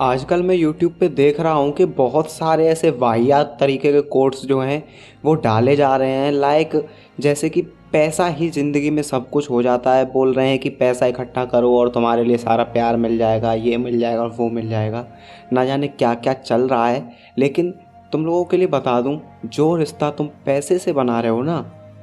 आजकल मैं यूट्यूब पे देख रहा हूँ कि बहुत सारे ऐसे वाहियात तरीके के कोट्स जो हैं वो डाले जा रहे हैं। जैसे कि पैसा ही ज़िंदगी में सब कुछ हो जाता है। बोल रहे हैं कि पैसा इकट्ठा करो और तुम्हारे लिए सारा प्यार मिल जाएगा, ये मिल जाएगा और वो मिल जाएगा। ना जाने क्या क्या चल रहा है। लेकिन तुम लोगों के लिए बता दूँ, जो रिश्ता तुम पैसे से बना रहे हो ना,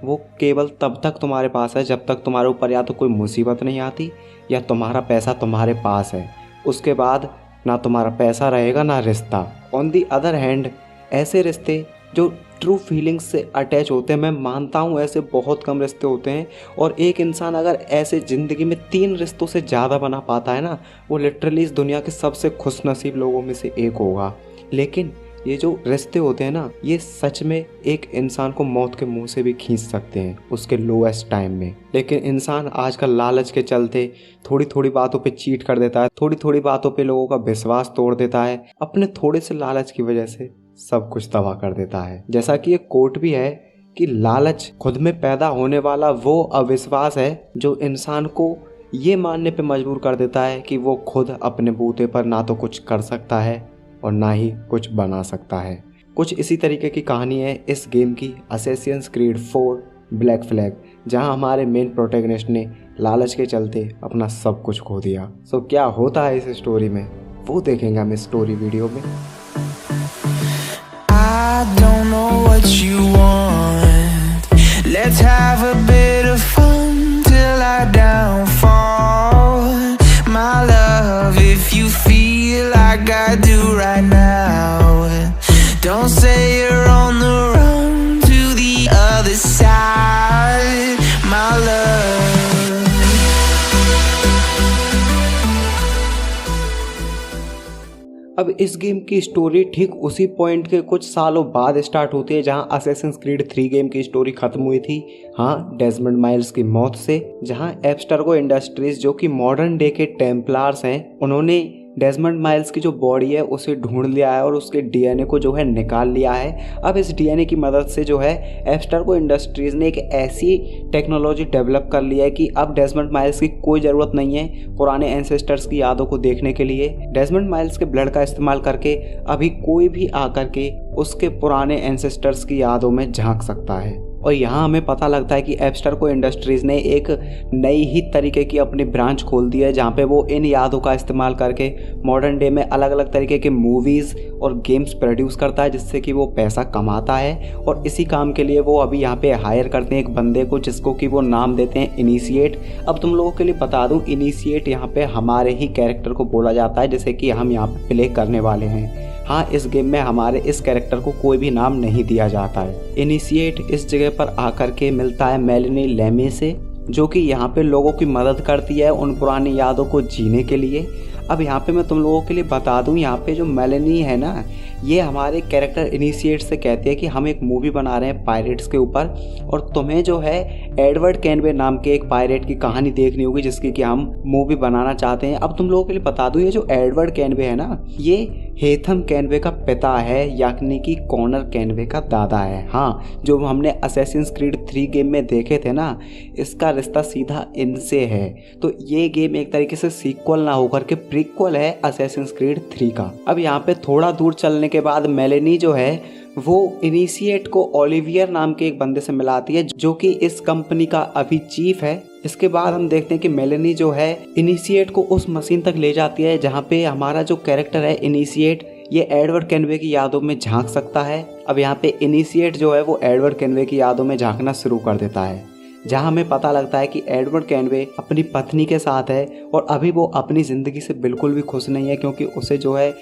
वो केवल तब तक तुम्हारे पास है जब तक तुम्हारे ऊपर या तो कोई मुसीबत नहीं आती या तुम्हारा पैसा तुम्हारे पास है। उसके बाद ना तुम्हारा पैसा रहेगा ना रिश्ता। ऑन दी अदर हैंड, ऐसे रिश्ते जो ट्रू फीलिंग्स से अटैच होते हैं, मैं मानता हूँ ऐसे बहुत कम रिश्ते होते हैं। और एक इंसान अगर ऐसे ज़िंदगी में 3 रिश्तों से ज़्यादा बना पाता है ना, वो लिटरली इस दुनिया के सबसे खुशनसीब लोगों में से एक होगा। लेकिन ये जो रिश्ते होते हैं ना, ये सच में एक इंसान को मौत के मुंह से भी खींच सकते हैं उसके लोएस्ट टाइम में। लेकिन इंसान आजकल लालच के चलते थोड़ी थोड़ी बातों पे चीट कर देता है, थोड़ी थोड़ी बातों पे लोगों का विश्वास तोड़ देता है। अपने थोड़े से लालच की वजह से सब कुछ तबाह कर देता है। जैसा कि एक कोट भी है कि लालच खुद में पैदा होने वाला वो अविश्वास है जो इंसान को ये मानने पे मजबूर कर देता है कि वो खुद अपने बूते पर ना तो कुछ कर सकता है और ना ही कुछ बना सकता है। कुछ इसी तरीके की कहानी है इस गेम की, असैसिन्स क्रीड 4 ब्लैक फ्लैग, जहां हमारे मेन प्रोटैगनिस्ट ने लालच के चलते अपना सब कुछ खो दिया। सो क्या होता है इस स्टोरी में, वो देखेंगे हम इस स्टोरी वीडियो में। I don't know what you want. Let's have a bit of fun till I downfall. My love, if you feel like I do right now, don't say you're on the run to the other side, my love. अब इस game की story ठीक उसी point के कुछ सालों बाद start होती है जहां असैसिन्स क्रीड 3 गेम की स्टोरी खत्म हुई थी। हाँ, डेजमंड माइल्स की मौत से, जहां एब्स्टर्गो इंडस्ट्रीज जो कि मॉडर्न डे के टेम्पलार्स हैं, उन्होंने डेजमंड माइल्स की जो बॉडी है उसे ढूंढ लिया है और उसके डीएनए को जो है निकाल लिया है। अब इस डीएनए की मदद से जो है एब्स्टर्गो इंडस्ट्रीज़ ने एक ऐसी टेक्नोलॉजी डेवलप कर ली है कि अब डेजमंड माइल्स की कोई ज़रूरत नहीं है पुराने एंसेस्टर्स की यादों को देखने के लिए। डेजमंड माइल्स के ब्लड का इस्तेमाल करके अभी कोई भी आकर के उसके पुराने एंसेस्टर्स की यादों में झांक सकता है। और यहाँ हमें पता लगता है कि एब्स्टर्गो इंडस्ट्रीज़ ने एक नई ही तरीके की अपनी ब्रांच खोल दी है जहाँ पे वो इन यादों का इस्तेमाल करके मॉडर्न डे में अलग अलग तरीके के मूवीज़ और गेम्स प्रोड्यूस करता है, जिससे कि वो पैसा कमाता है। और इसी काम के लिए वो अभी यहाँ पे हायर करते हैं एक बंदे को, जिसको कि वो नाम देते हैं इनिशिएट। अब तुम लोगों के लिए बता दूँ, इनिशिएट यहाँ पे हमारे ही कैरेक्टर को बोला जाता है जैसे कि हम यहाँ पे प्ले करने वाले हैं। हाँ, इस गेम में हमारे इस कैरेक्टर को कोई भी नाम नहीं दिया जाता है। इनिशिएट इस जगह पर आकर के मिलता है मेलेनी लेमी से, जो कि यहाँ पे लोगों की मदद करती है उन पुरानी यादों को जीने के लिए। अब यहाँ पे मैं तुम लोगों के लिए बता दूँ, यहाँ पे जो मेलेनी है ना, ये हमारे कैरेक्टर इनिशिएट से कहते हैं कि हम एक मूवी बना रहे हैं पायरेट्स के ऊपर, और तुम्हें जो है एडवर्ड कैनवे नाम के एक पायरेट की कहानी देखनी होगी जिसकी कि हम मूवी बनाना चाहते हैं। अब तुम लोगों के लिए बता दूँ, ये जो एडवर्ड कैनवे है ना, ये हेथम कैनवे का पिता है, यानी कि कॉनर कैनवे का दादा है। हाँ, जो हमने असैसिन्स क्रीड 3 गेम में देखे थे ना, इसका रिश्ता सीधा इनसे है। तो ये गेम एक तरीके से सीक्वल ना होकर के प्रीक्वल है असैसिन्स क्रीड 3 का। अब यहाँ पे थोड़ा दूर चलने के बाद मेलेनी जो है वो इनिशिएट को ओलिवियर नाम के एक बंदे से मिलाती है, जो कि इस कंपनी का अभी चीफ है। इसके बाद हम देखते हैं कि मेलेनी जो है इनिशिएट को उस मशीन तक ले जाती है जहाँ पे हमारा जो कैरेक्टर है इनिशिएट, ये एडवर्ड कैनवे की यादों में झांक सकता है। अब यहाँ पे इनिशिएट जो है वो एडवर्ड कैनवे की यादों में झांकना शुरू कर देता है, जहाँ हमें पता लगता है कि एडवर्ड कैनवे अपनी पत्नी के साथ है और अभी वो अपनी ज़िंदगी से बिल्कुल भी खुश नहीं है, क्योंकि उसे जो है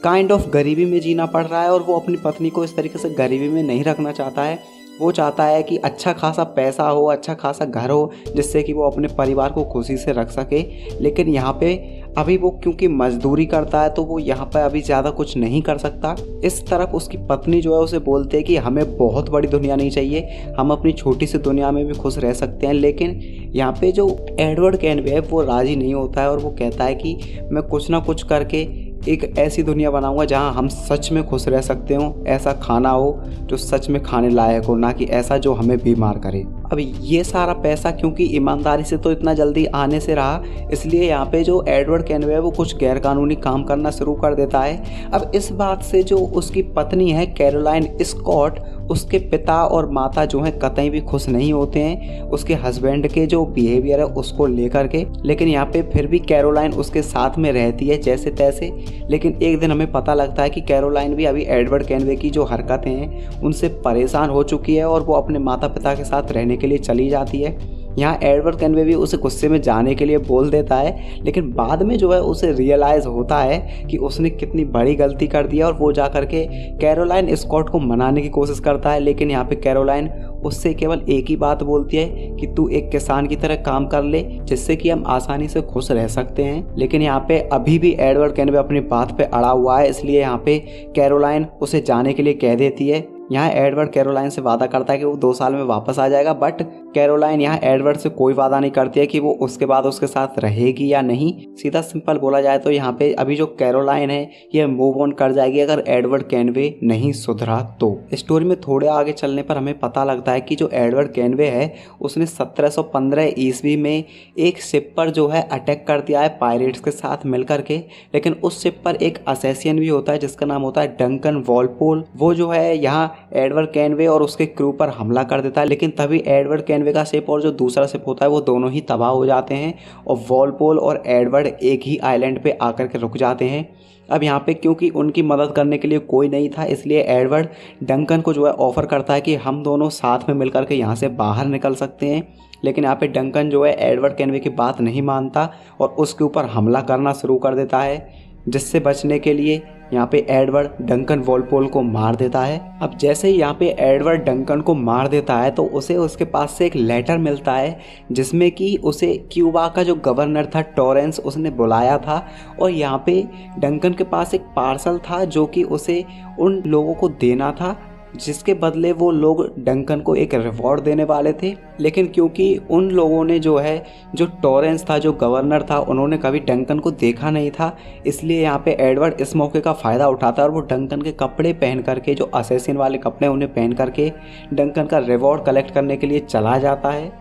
काइंड ऑफ गरीबी में जीना पड़ रहा है। और वो अपनी पत्नी को इस तरीके से गरीबी में नहीं रखना चाहता है। वो चाहता है कि अच्छा खासा पैसा हो, अच्छा खासा घर हो, जिससे कि वो अपने परिवार को खुशी से रख सके। लेकिन यहाँ पे अभी वो क्योंकि मजदूरी करता है तो वो यहाँ पे अभी ज़्यादा कुछ नहीं कर सकता। इस तरफ उसकी पत्नी जो है उसे बोलते हैं कि हमें बहुत बड़ी दुनिया नहीं चाहिए, हम अपनी छोटी सी दुनिया में भी खुश रह सकते हैं। लेकिन यहाँ पे जो एडवर्ड कैनवे है वो राज़ी नहीं होता है और वो कहता है कि मैं कुछ ना कुछ करके एक ऐसी दुनिया बनाऊंगा जहां हम सच में खुश रह सकते हो, ऐसा खाना हो जो सच में खाने लायक हो, ना कि ऐसा जो हमें बीमार करे। अब ये सारा पैसा क्योंकि ईमानदारी से तो इतना जल्दी आने से रहा, इसलिए यहाँ पे जो एडवर्ड कैनवे है वो कुछ गैरकानूनी काम करना शुरू कर देता है। अब इस बात से जो उसकी पत्नी है कैरोलाइन स्कॉट, उसके पिता और माता जो हैं कतई भी खुश नहीं होते हैं उसके हस्बैंड के जो बिहेवियर है उसको लेकर के। लेकिन यहाँ पे फिर भी कैरोलाइन उसके साथ में रहती है जैसे तैसे। लेकिन एक दिन हमें पता लगता है कि कैरोलाइन भी अभी एडवर्ड कैनवे की जो हरकतें हैं उनसे परेशान हो चुकी है और वो अपने माता पिता के साथ रहने के लिए चली जाती है। यहाँ एडवर्ड कैनवे भी उसे गुस्से में जाने के लिए बोल देता है, लेकिन बाद में जो है उसे रियलाइज़ होता है कि उसने कितनी बड़ी गलती कर दी है और वो जा करके कैरोलाइन स्कॉट को मनाने की कोशिश करता है। लेकिन यहाँ पे कैरोलाइन उससे केवल एक ही बात बोलती है कि तू एक किसान की तरह काम कर ले जिससे कि हम आसानी से खुश रह सकते हैं। लेकिन यहाँ पे अभी भी एडवर्ड कैनवे अपनी बात पे अड़ा हुआ है, इसलिए यहाँ पे कैरोलाइन उसे जाने के लिए कह देती है। यहाँ एडवर्ड कैरोलाइन से वादा करता है कि वो 2 साल में वापस आ जाएगा, बट कैरोलाइन यहाँ एडवर्ड से कोई वादा नहीं करती है कि वो उसके बाद उसके साथ रहेगी या नहीं। सीधा सिंपल बोला जाए तो यहाँ पे अभी जो कैरोलाइन है ये मूव ऑन कर जाएगी अगर एडवर्ड कैनवे नहीं सुधरा तो। स्टोरी में थोड़े आगे चलने पर हमें पता लगता है कि जो एडवर्ड कैनवे है उसने 1715 ईस्वी में एक शिप पर जो है अटैक कर दिया है पायरेट्स के साथ मिलकर के। लेकिन उस शिप पर एक असैसियन भी होता है जिसका नाम होता है डंकन वॉलपोल। वो जो है यहाँ एडवर्ड कैनवे और उसके क्रू पर हमला कर देता है, लेकिन तभी एडवर्ड कैनवे का शिप और जो दूसरा शिप होता है वो दोनों ही तबाह हो जाते हैं और वॉलपोल और एडवर्ड एक ही आइलैंड पे आकर के रुक जाते हैं। अब यहाँ पे क्योंकि उनकी मदद करने के लिए कोई नहीं था, इसलिए एडवर्ड डंकन को जो है ऑफर करता है कि हम दोनों साथ में मिलकर के यहाँ से बाहर निकल सकते हैं। लेकिन यहाँ पे डंकन जो है एडवर्ड कैनवे की बात नहीं मानता और उसके ऊपर हमला करना शुरू कर देता है, जिससे बचने के लिए यहाँ पे एडवर्ड डंकन वॉलपोल को मार देता है। अब जैसे ही यहाँ पे एडवर्ड डंकन को मार देता है तो उसे उसके पास से एक लेटर मिलता है जिसमें कि उसे क्यूबा का जो गवर्नर था टॉरेंस उसने बुलाया था और यहाँ पे डंकन के पास एक पार्सल था जो कि उसे उन लोगों को देना था जिसके बदले वो लोग डंकन को एक रिवॉर्ड देने वाले थे। लेकिन क्योंकि उन लोगों ने जो है जो टॉरेंस था जो गवर्नर था उन्होंने कभी डंकन को देखा नहीं था, इसलिए यहाँ पे एडवर्ड इस मौके का फ़ायदा उठाता है और वो डंकन के कपड़े पहन करके जो असैसिन वाले कपड़े उन्हें पहन करके डंकन का रिवॉर्ड कलेक्ट करने के लिए चला जाता है।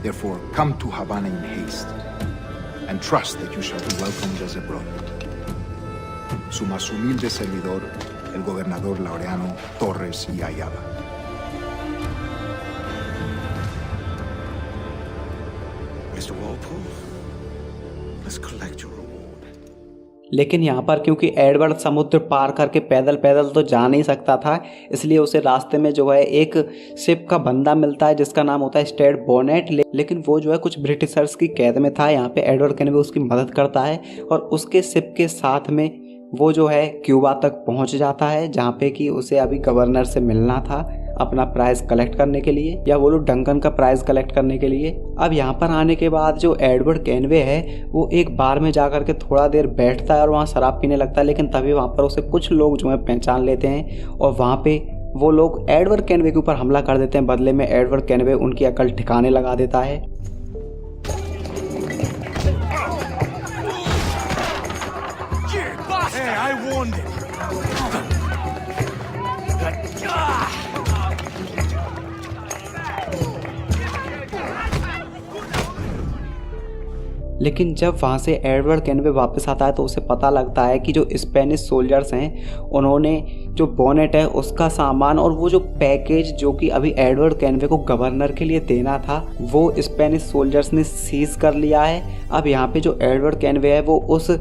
Therefore, come to Havana in haste and trust that you shall be welcomed as a brother. Su más humilde servidor, el gobernador Laureano Torres y Ayala. Mr. Walpole, let's collect your reward. लेकिन यहाँ पर क्योंकि Edward समुद्र पार करके पैदल पैदल तो जा नहीं सकता था, इसलिए उसे रास्ते में जो है एक शिप का बंदा मिलता है जिसका नाम होता है स्टेड बोनेट। लेकिन वो जो है कुछ ब्रिटिशर्स की कैद में था। यहाँ पे एडवर्ड कैनवे उसकी मदद करता है और उसके शिप के साथ में वो जो है क्यूबा तक पहुंच जाता है जहाँ पे कि उसे अभी गवर्नर से मिलना था अपना प्राइज़ कलेक्ट करने के लिए, या वो लोग डंकन का प्राइज़ कलेक्ट करने के लिए। अब यहाँ पर आने के बाद जो एडवर्ड कैनवे है वो एक बार में जा कर के थोड़ा देर बैठता है और वहाँ शराब पीने लगता है। लेकिन तभी वहाँ पर उसे कुछ लोग जो है पहचान लेते हैं और वहाँ पे वो लोग एडवर्ड कैनवे के ऊपर हमला कर देते हैं। बदले में एडवर्ड कैनवे उनकी अकल ठिकाने लगा देता है। लेकिन जब वहाँ से एडवर्ड कैनवे वापस आता है तो उसे पता लगता है कि जो स्पेनिश सोल्जर्स हैं उन्होंने जो बोनेट है उसका सामान और वो जो पैकेज जो कि अभी एडवर्ड कैनवे को गवर्नर के लिए देना था वो स्पेनिश सोल्जर्स ने सीज कर लिया है। अब यहाँ पे जो एडवर्ड कैनवे है वो उस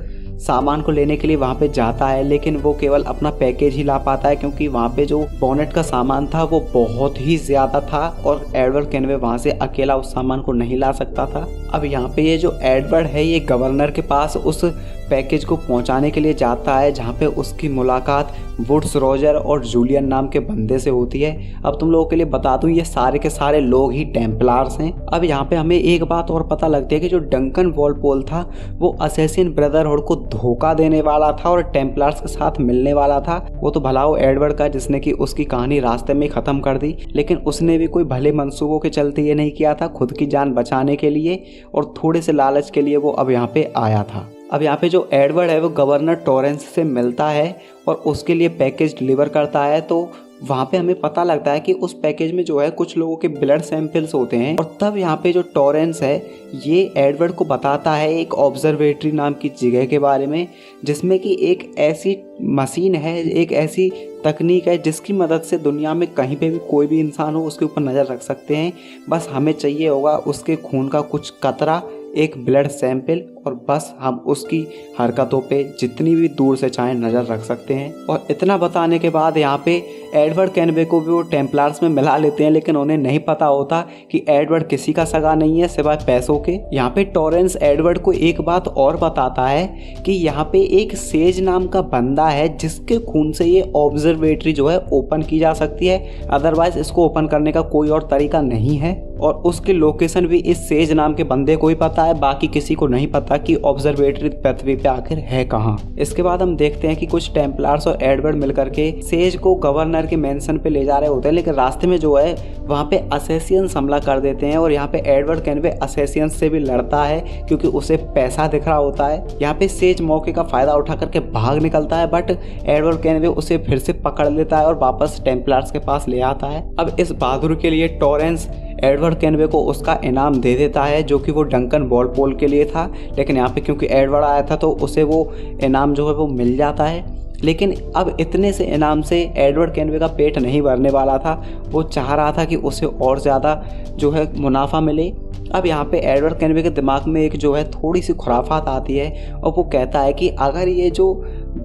सामान को लेने के लिए वहाँ पे जाता है, लेकिन वो केवल अपना पैकेज ही ला पाता है क्योंकि वहाँ पे जो बोनेट का सामान था वो बहुत ही ज़्यादा था और एडवर्ड कैनवे वहाँ से अकेला उस सामान को नहीं ला सकता था। अब यहाँ पे ये जो एडवर्ड है ये गवर्नर के पास उस पैकेज को पहुँचाने के लिए जाता है जहाँ पे उसकी मुलाकात वुड्स रॉजर और जूलियन नाम के बंदे से होती है। अब तुम लोगों के लिए बता दूं ये सारे के सारे लोग ही टेम्पलार्स हैं। अब यहाँ पे हमें एक बात और पता लगती है कि जो डंकन वॉलपोल था वो असैसिन ब्रदरहुड को धोखा देने वाला था और टेम्पलार्स के साथ मिलने वाला था। वो तो भला हो एडवर्ड का जिसने कि उसकी कहानी रास्ते में ख़त्म कर दी, लेकिन उसने भी कोई भले मंसूबों के चलते ये नहीं किया था, खुद की जान बचाने के लिए और थोड़े से लालच के लिए वो अब यहाँ पे आया था। अब यहाँ पे जो एडवर्ड है वो गवर्नर टॉरेंस से मिलता है और उसके लिए पैकेज डिलीवर करता है। तो वहाँ पे हमें पता लगता है कि उस पैकेज में जो है कुछ लोगों के ब्लड सैंपल्स होते हैं। और तब यहाँ पे जो टॉरेंस है ये एडवर्ड को बताता है एक ऑब्जर्वेटरी नाम की जगह के बारे में, जिसमें कि एक ऐसी मशीन है, एक ऐसी तकनीक है जिसकी मदद से दुनिया में कहीं पे भी कोई भी इंसान हो उसके ऊपर नज़र रख सकते हैं। बस हमें चाहिए होगा उसके खून का कुछ कतरा, एक ब्लड सैंपल, और बस हम उसकी हरकतों पे जितनी भी दूर से चाहें नज़र रख सकते हैं। और इतना बताने के बाद यहाँ पे एडवर्ड कैनवे को भी वो टेम्पलार्स में मिला लेते हैं, लेकिन उन्हें नहीं पता होता कि एडवर्ड किसी का सगा नहीं है सिवाय पैसों के। यहाँ पे टॉरेंस एडवर्ड को एक बात और बताता है कि यहाँ पे एक सेज नाम का बंदा है जिसके खून से ये ऑब्जर्वेटरी जो है ओपन की जा सकती है, अदरवाइज इसको ओपन करने का कोई और तरीका नहीं है। और उसकी लोकेशन भी इस सेज नाम के बंदे को ही पता है, बाकी किसी को नहीं पता कि ऑब्जर्वेटरी पृथ्वी पे आखिर है कहाँ। इसके बाद हम देखते हैं कि कुछ टेम्पलार्स और एडवर्ड मिलकर के सेज को गवर्नर के मेंशन पे ले जा रहे होते हैं, लेकिन रास्ते में जो है वहाँ पे असैसियंस हमला कर देते हैं। और यहाँ पे एडवर्ड कैनवे असैसियंस से भी लड़ता है क्योंकि उसे पैसा दिख रहा होता है। यहाँ पे सेज मौके का फायदा उठा करके भाग निकलता है, बट एडवर्ड कैनवे उसे फिर से पकड़ लेता है और वापस टेम्पलार्स के पास ले आता है। अब इस बहादुर के लिए टॉरेंस एडवर्ड कैनवे को उसका इनाम दे देता है जो कि वो डंकन वॉलपोल के लिए था, लेकिन यहाँ पे क्योंकि एडवर्ड आया था तो उसे वो इनाम जो है वो मिल जाता है। लेकिन अब इतने से इनाम से एडवर्ड कैनवे का पेट नहीं भरने वाला था, वो चाह रहा था कि उसे और ज़्यादा जो है मुनाफा मिले। अब यहाँ पे एडवर्ड कैनवे के दिमाग में एक जो है थोड़ी सी खुराफात आती है और वो कहता है कि अगर ये जो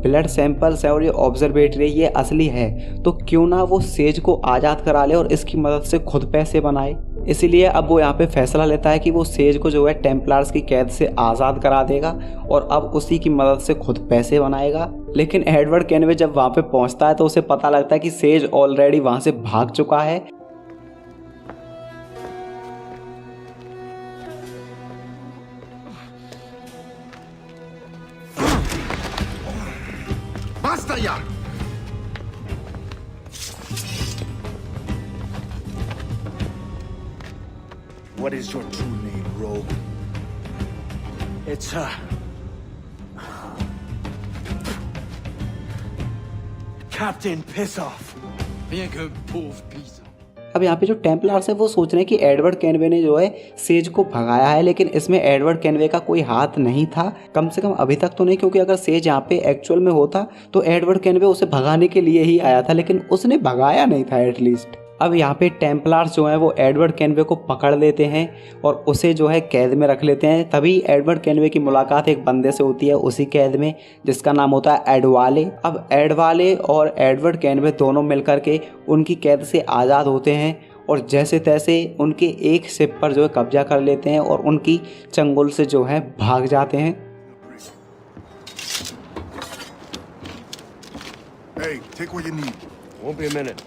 ब्लड सैंपल्स है और ये ऑब्जर्वेटरी ये असली है तो क्यों ना वो सेज को आज़ाद करा ले और इसकी मदद से खुद पैसे बनाए। इसीलिए अब वो यहाँ पे फैसला लेता है कि वो सेज को जो है टेम्पलार्स की कैद से आज़ाद करा देगा और अब उसी की मदद से खुद पैसे बनाएगा। लेकिन एडवर्ड कैनवे जब वहाँ पे पहुँचता है तो उसे पता लगता है कि सेज ऑलरेडी वहाँ से भाग चुका है। ¡Basta ya! What is your true name, rogue? It's Captain Piss Off. Bien que pauvre pizza. अब यहाँ पे जो टेम्पलार्स है वो सोच रहे हैं कि एडवर्ड कैनवे ने जो है सेज को भगाया है, लेकिन इसमें एडवर्ड कैनवे का कोई हाथ नहीं था, कम से कम अभी तक तो नहीं, क्योंकि अगर सेज यहाँ पे एक्चुअल में होता तो एडवर्ड कैनवे उसे भगाने के लिए ही आया था, लेकिन उसने भगाया नहीं था एटलीस्ट। अब यहाँ पे टेम्पलार्स जो हैं वो एडवर्ड कैनवे को पकड़ लेते हैं और उसे जो है कैद में रख लेते हैं। तभी एडवर्ड कैनवे की मुलाकात एक बंदे से होती है उसी कैद में, जिसका नाम होता है एडवाले। अब एडवाले और एडवर्ड कैनवे दोनों मिलकर के उनकी कैद से आज़ाद होते हैं और जैसे तैसे उनके एक शिप पर जो है कब्जा कर लेते हैं और उनकी चंगुल से जो है भाग जाते हैं। Hey, take what you need. Won't be a minute.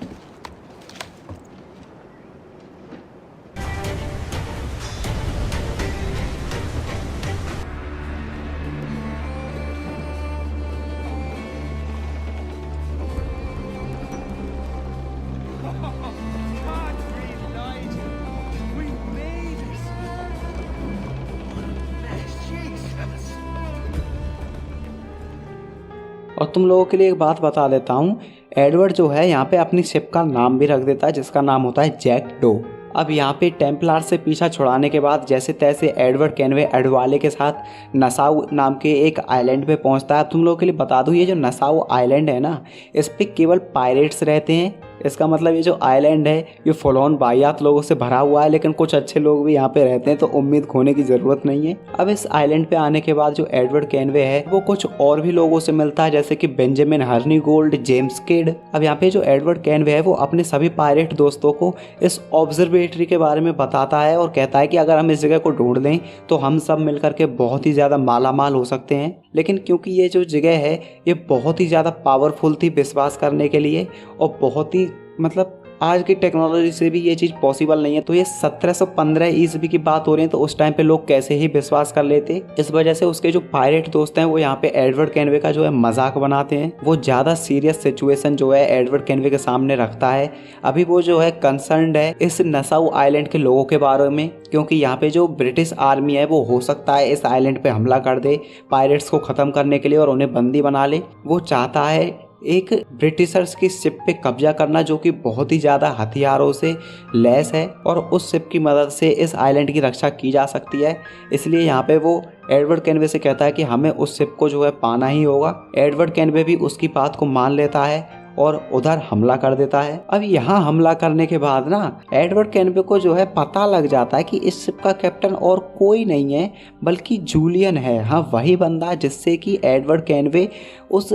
और तुम लोगों के लिए एक बात बता देता हूँ, एडवर्ड जो है यहाँ पे अपनी शिप का नाम भी रख देता है जिसका नाम होता है जैक डो। अब यहाँ पे टेम्पलार से पीछा छुड़ाने के बाद जैसे तैसे एडवर्ड कैनवे एडवाले के साथ नसाउ नाम के एक आइलैंड पे पहुँचता है। तुम लोगों के लिए बता दूँ, ये जो नसाउ आइलैंड है ना, इस पे केवल पायरेट्स रहते हैं। इसका मतलब ये जो आइलैंड है ये फुल ऑन वाहियात लोगों से भरा हुआ है, लेकिन कुछ अच्छे लोग भी यहाँ पे रहते हैं, तो उम्मीद खोने की ज़रूरत नहीं है। अब इस आइलैंड पे आने के बाद जो एडवर्ड कैनवे है वो कुछ और भी लोगों से मिलता है, जैसे कि बेंजामिन हर्नीगोल्ड, जेम्स किड। अब यहाँ पे जो एडवर्ड कैनवे है वो अपने सभी पायरेट दोस्तों को इस ऑब्जर्वेटरी के बारे में बताता है और कहता है कि अगर हम इस जगह को ढूंढ लें तो हम सब मिलकर के बहुत ही ज़्यादा मालामाल हो सकते हैं। लेकिन क्योंकि ये जो जगह है ये बहुत ही ज़्यादा पावरफुल थी विश्वास करने के लिए और बहुत ही मतलब आज की टेक्नोलॉजी से भी ये चीज़ पॉसिबल नहीं है। तो ये 1715 ईस्वी की बात हो रही है, तो उस टाइम पे लोग कैसे ही विश्वास कर लेते। इस वजह से उसके जो पायरेट दोस्त हैं वो यहाँ पे एडवर्ड कैनवे का जो है मजाक बनाते हैं। वो ज़्यादा सीरियस सिचुएशन जो है एडवर्ड कैनवे के सामने रखता है। अभी वो जो है कंसर्न्ड है इस नसाउ आइलैंड के लोगों के बारे में, क्योंकि यहाँ पे जो ब्रिटिश आर्मी है वो हो सकता है इस आइलैंड पे हमला कर दे पायरेट्स को ख़त्म करने के लिए और उन्हें बंदी बना ले। वो चाहता है एक ब्रिटिशर्स की शिप पे कब्जा करना जो कि बहुत ही ज़्यादा हथियारों से लैस है और उस शिप की मदद से इस आइलैंड की रक्षा की जा सकती है। इसलिए यहाँ पे वो एडवर्ड कैनवे से कहता है कि हमें उस शिप को जो है पाना ही होगा। एडवर्ड कैनवे भी उसकी बात को मान लेता है और उधर हमला कर देता है। अब यहाँ हमला करने के बाद ना एडवर्ड कैनवे को जो है पता लग जाता है कि इस शिप का कैप्टन और कोई नहीं है बल्कि जूलियन है। हाँ, वही बंदा जिससे कि एडवर्ड कैनवे उस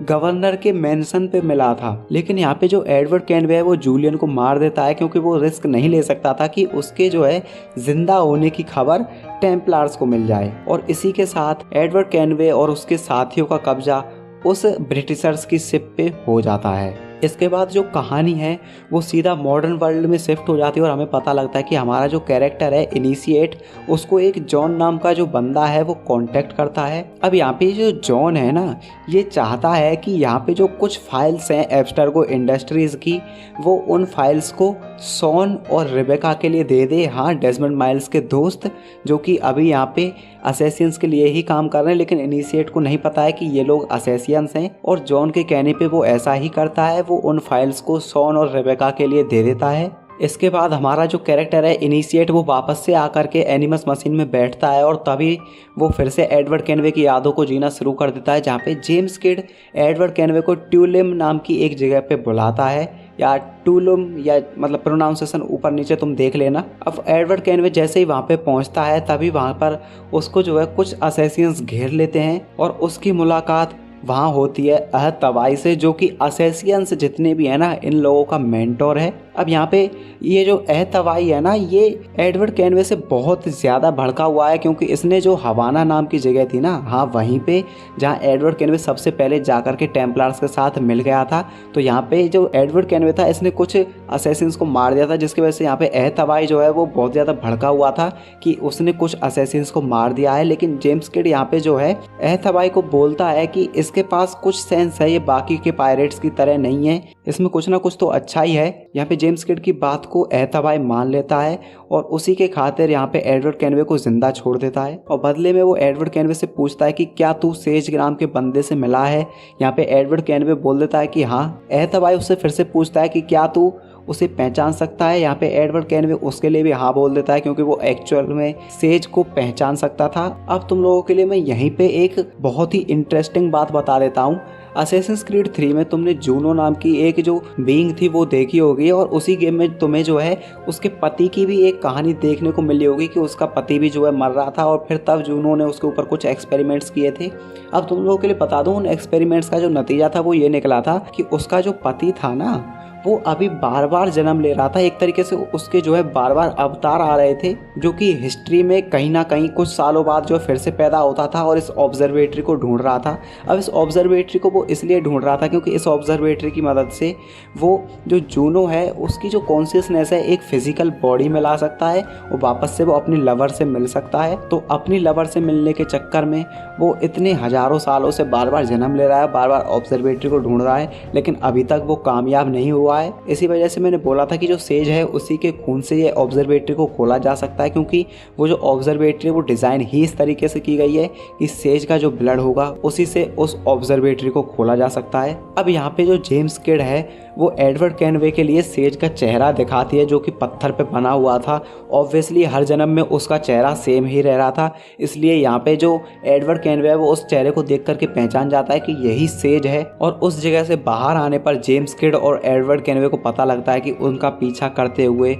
गवर्नर के मेंशन पे मिला था। लेकिन यहाँ पे जो एडवर्ड कैनवे है वो जूलियन को मार देता है, क्योंकि वो रिस्क नहीं ले सकता था कि उसके जो है जिंदा होने की खबर टेम्पलार्स को मिल जाए। और इसी के साथ एडवर्ड कैनवे और उसके साथियों का कब्जा उस ब्रिटिशर्स की शिप पे हो जाता है। इसके बाद जो कहानी है वो सीधा मॉडर्न वर्ल्ड में शिफ्ट हो जाती है और हमें पता लगता है कि हमारा जो कैरेक्टर है इनिशिएट, उसको एक जॉन नाम का जो बंदा है वो कांटेक्ट करता है। अब यहाँ पे जो जॉन है ना, ये चाहता है कि यहाँ पे जो कुछ फाइल्स हैं एब्स्टर्गो इंडस्ट्रीज़ की, वो उन फाइल्स को शॉन और रिबेका के लिए दे दे। हाँ, डेजमंड माइल्स के दोस्त जो कि अभी यहाँ पे असैसियंस के लिए ही काम कर रहे हैं, लेकिन इनिशिएट को नहीं पता है कि ये लोग असैसियंस हैं। और जॉन के कहने पे वो ऐसा ही करता है, वो उन फाइल्स को शॉन और रेबेका के लिए दे देता है। इसके बाद हमारा जो कैरेक्टर है इनिशिएट वो वापस से आकर के एनिमस मशीन में बैठता है और तभी वो फिर से एडवर्ड कैनवे की यादों को जीना शुरू कर देता है, जहाँ पे जेम्स किड एडवर्ड कैनवे को ट्यूलिम नाम की एक जगह पे बुलाता है, या टूलुम, या मतलब प्रोनाउंसिएशन ऊपर नीचे तुम देख लेना। अब एडवर्ड कैनवे जैसे ही वहाँ पे पहुँचता है तभी वहाँ पर उसको जो है कुछ असैसियंस घेर लेते हैं और उसकी मुलाकात वहाँ होती है अहतवाई से, जो कि असैसियंस जितने भी है ना इन लोगों का मेंटोर है। अब यहाँ पे ये जो अहतवाई है ना, ये एडवर्ड कैनवे से बहुत ज़्यादा भड़का हुआ है, क्योंकि इसने जो हवाना नाम की जगह थी ना, हाँ वहीं पे जहाँ एडवर्ड कैनवे सबसे पहले जाकर के टेम्पलार्स के साथ मिल गया था, तो यहाँ पे जो एडवर्ड कैनवे था इसने कुछ असैसिन्स को मार दिया था, जिसकी वजह से यहाँ पे अहतवाई जो है वो बहुत ज़्यादा भड़का हुआ था कि उसने कुछ असैसिन्स को मार दिया है। लेकिन जेम्स किड यहाँ पे जो है अहतवाई को बोलता है कि इसके पास कुछ सेंस है, ये बाकी के पायरेट्स की तरह नहीं है, इसमें कुछ ना कुछ तो अच्छा ही है। यहाँ पे जेम्स किड की बात को अहतवाई मान लेता है और उसी के खातिर यहाँ पे एडवर्ड कैनवे को जिंदा छोड़ देता है। और बदले में वो एडवर्ड कैनवे से पूछता है कि क्या तू सेज ग्राम के बंदे से मिला है। यहाँ पे एडवर्ड कैनवे बोल देता है कि हाँ। अहतवाई उससे फिर से पूछता है कि क्या तू उसे पहचान सकता है। यहाँ पे एडवर्ड कैनवे उसके लिए भी हाँ बोल देता है, क्योंकि वो एक्चुअल में सेज को पहचान सकता था। अब तुम लोगों के लिए मैं यहीं पे एक बहुत ही इंटरेस्टिंग बात बता देता हूँ। असैसिन्स क्रीड 3 में तुमने जूनो नाम की एक जो बीइंग थी वो देखी होगी, और उसी गेम में तुम्हें जो है उसके पति की भी एक कहानी देखने को मिली होगी कि उसका पति भी जो है मर रहा था और फिर तब जूनो ने उसके ऊपर कुछ एक्सपेरिमेंट्स किए थे। अब तुम लोगों के लिए बता दूं, उन एक्सपेरिमेंट्स का जो नतीजा था वो ये निकला था कि उसका जो पति था ना वो अभी बार बार जन्म ले रहा था। एक तरीके से उसके जो है बार बार अवतार आ रहे थे, जो कि हिस्ट्री में कहीं ना कहीं कुछ सालों बाद जो फिर से पैदा होता था और इस ऑब्जर्वेटरी को ढूंढ रहा था। अब इस ऑब्जर्वेटरी को वो इसलिए ढूंढ रहा था क्योंकि इस ऑब्जर्वेटरी की मदद से वो जो जूनो है उसकी जो कॉन्शियसनेस है एक फिजिकल बॉडी में ला सकता है और वापस से वो अपनी लवर से मिल सकता है। तो अपनी लवर से मिलने के चक्कर में वो इतने हजारों सालों से बार बार जन्म ले रहा है, बार बार ऑब्जर्वेटरी को ढूंढ रहा है, लेकिन अभी तक वो कामयाब नहीं हुआ है। इसी वजह से मैंने बोला था कि जो सेज है उसी के खून से ये ऑब्जर्वेटरी को खोला जा सकता है, क्योंकि वो जो ऑब्जर्वेटरी वो डिज़ाइन ही इस तरीके से की गई है कि सेज का जो ब्लड होगा उसी से उस ऑब्जर्वेटरी को खोला जा सकता है। अब यहाँ पे जो जेम्स किड है वो एडवर्ड कैनवे के लिए सेज का चेहरा दिखाती है, जो कि पत्थर पे बना हुआ था। ऑब्वियसली हर जन्म में उसका चेहरा सेम ही रह रहा था, इसलिए यहाँ पे जो एडवर्ड कैनवे है वो उस चेहरे को देख करके पहचान जाता है कि यही सेज है। और उस जगह से बाहर आने पर जेम्स किड और एडवर्ड कैनवे को पता लगता है कि उनका पीछा करते हुए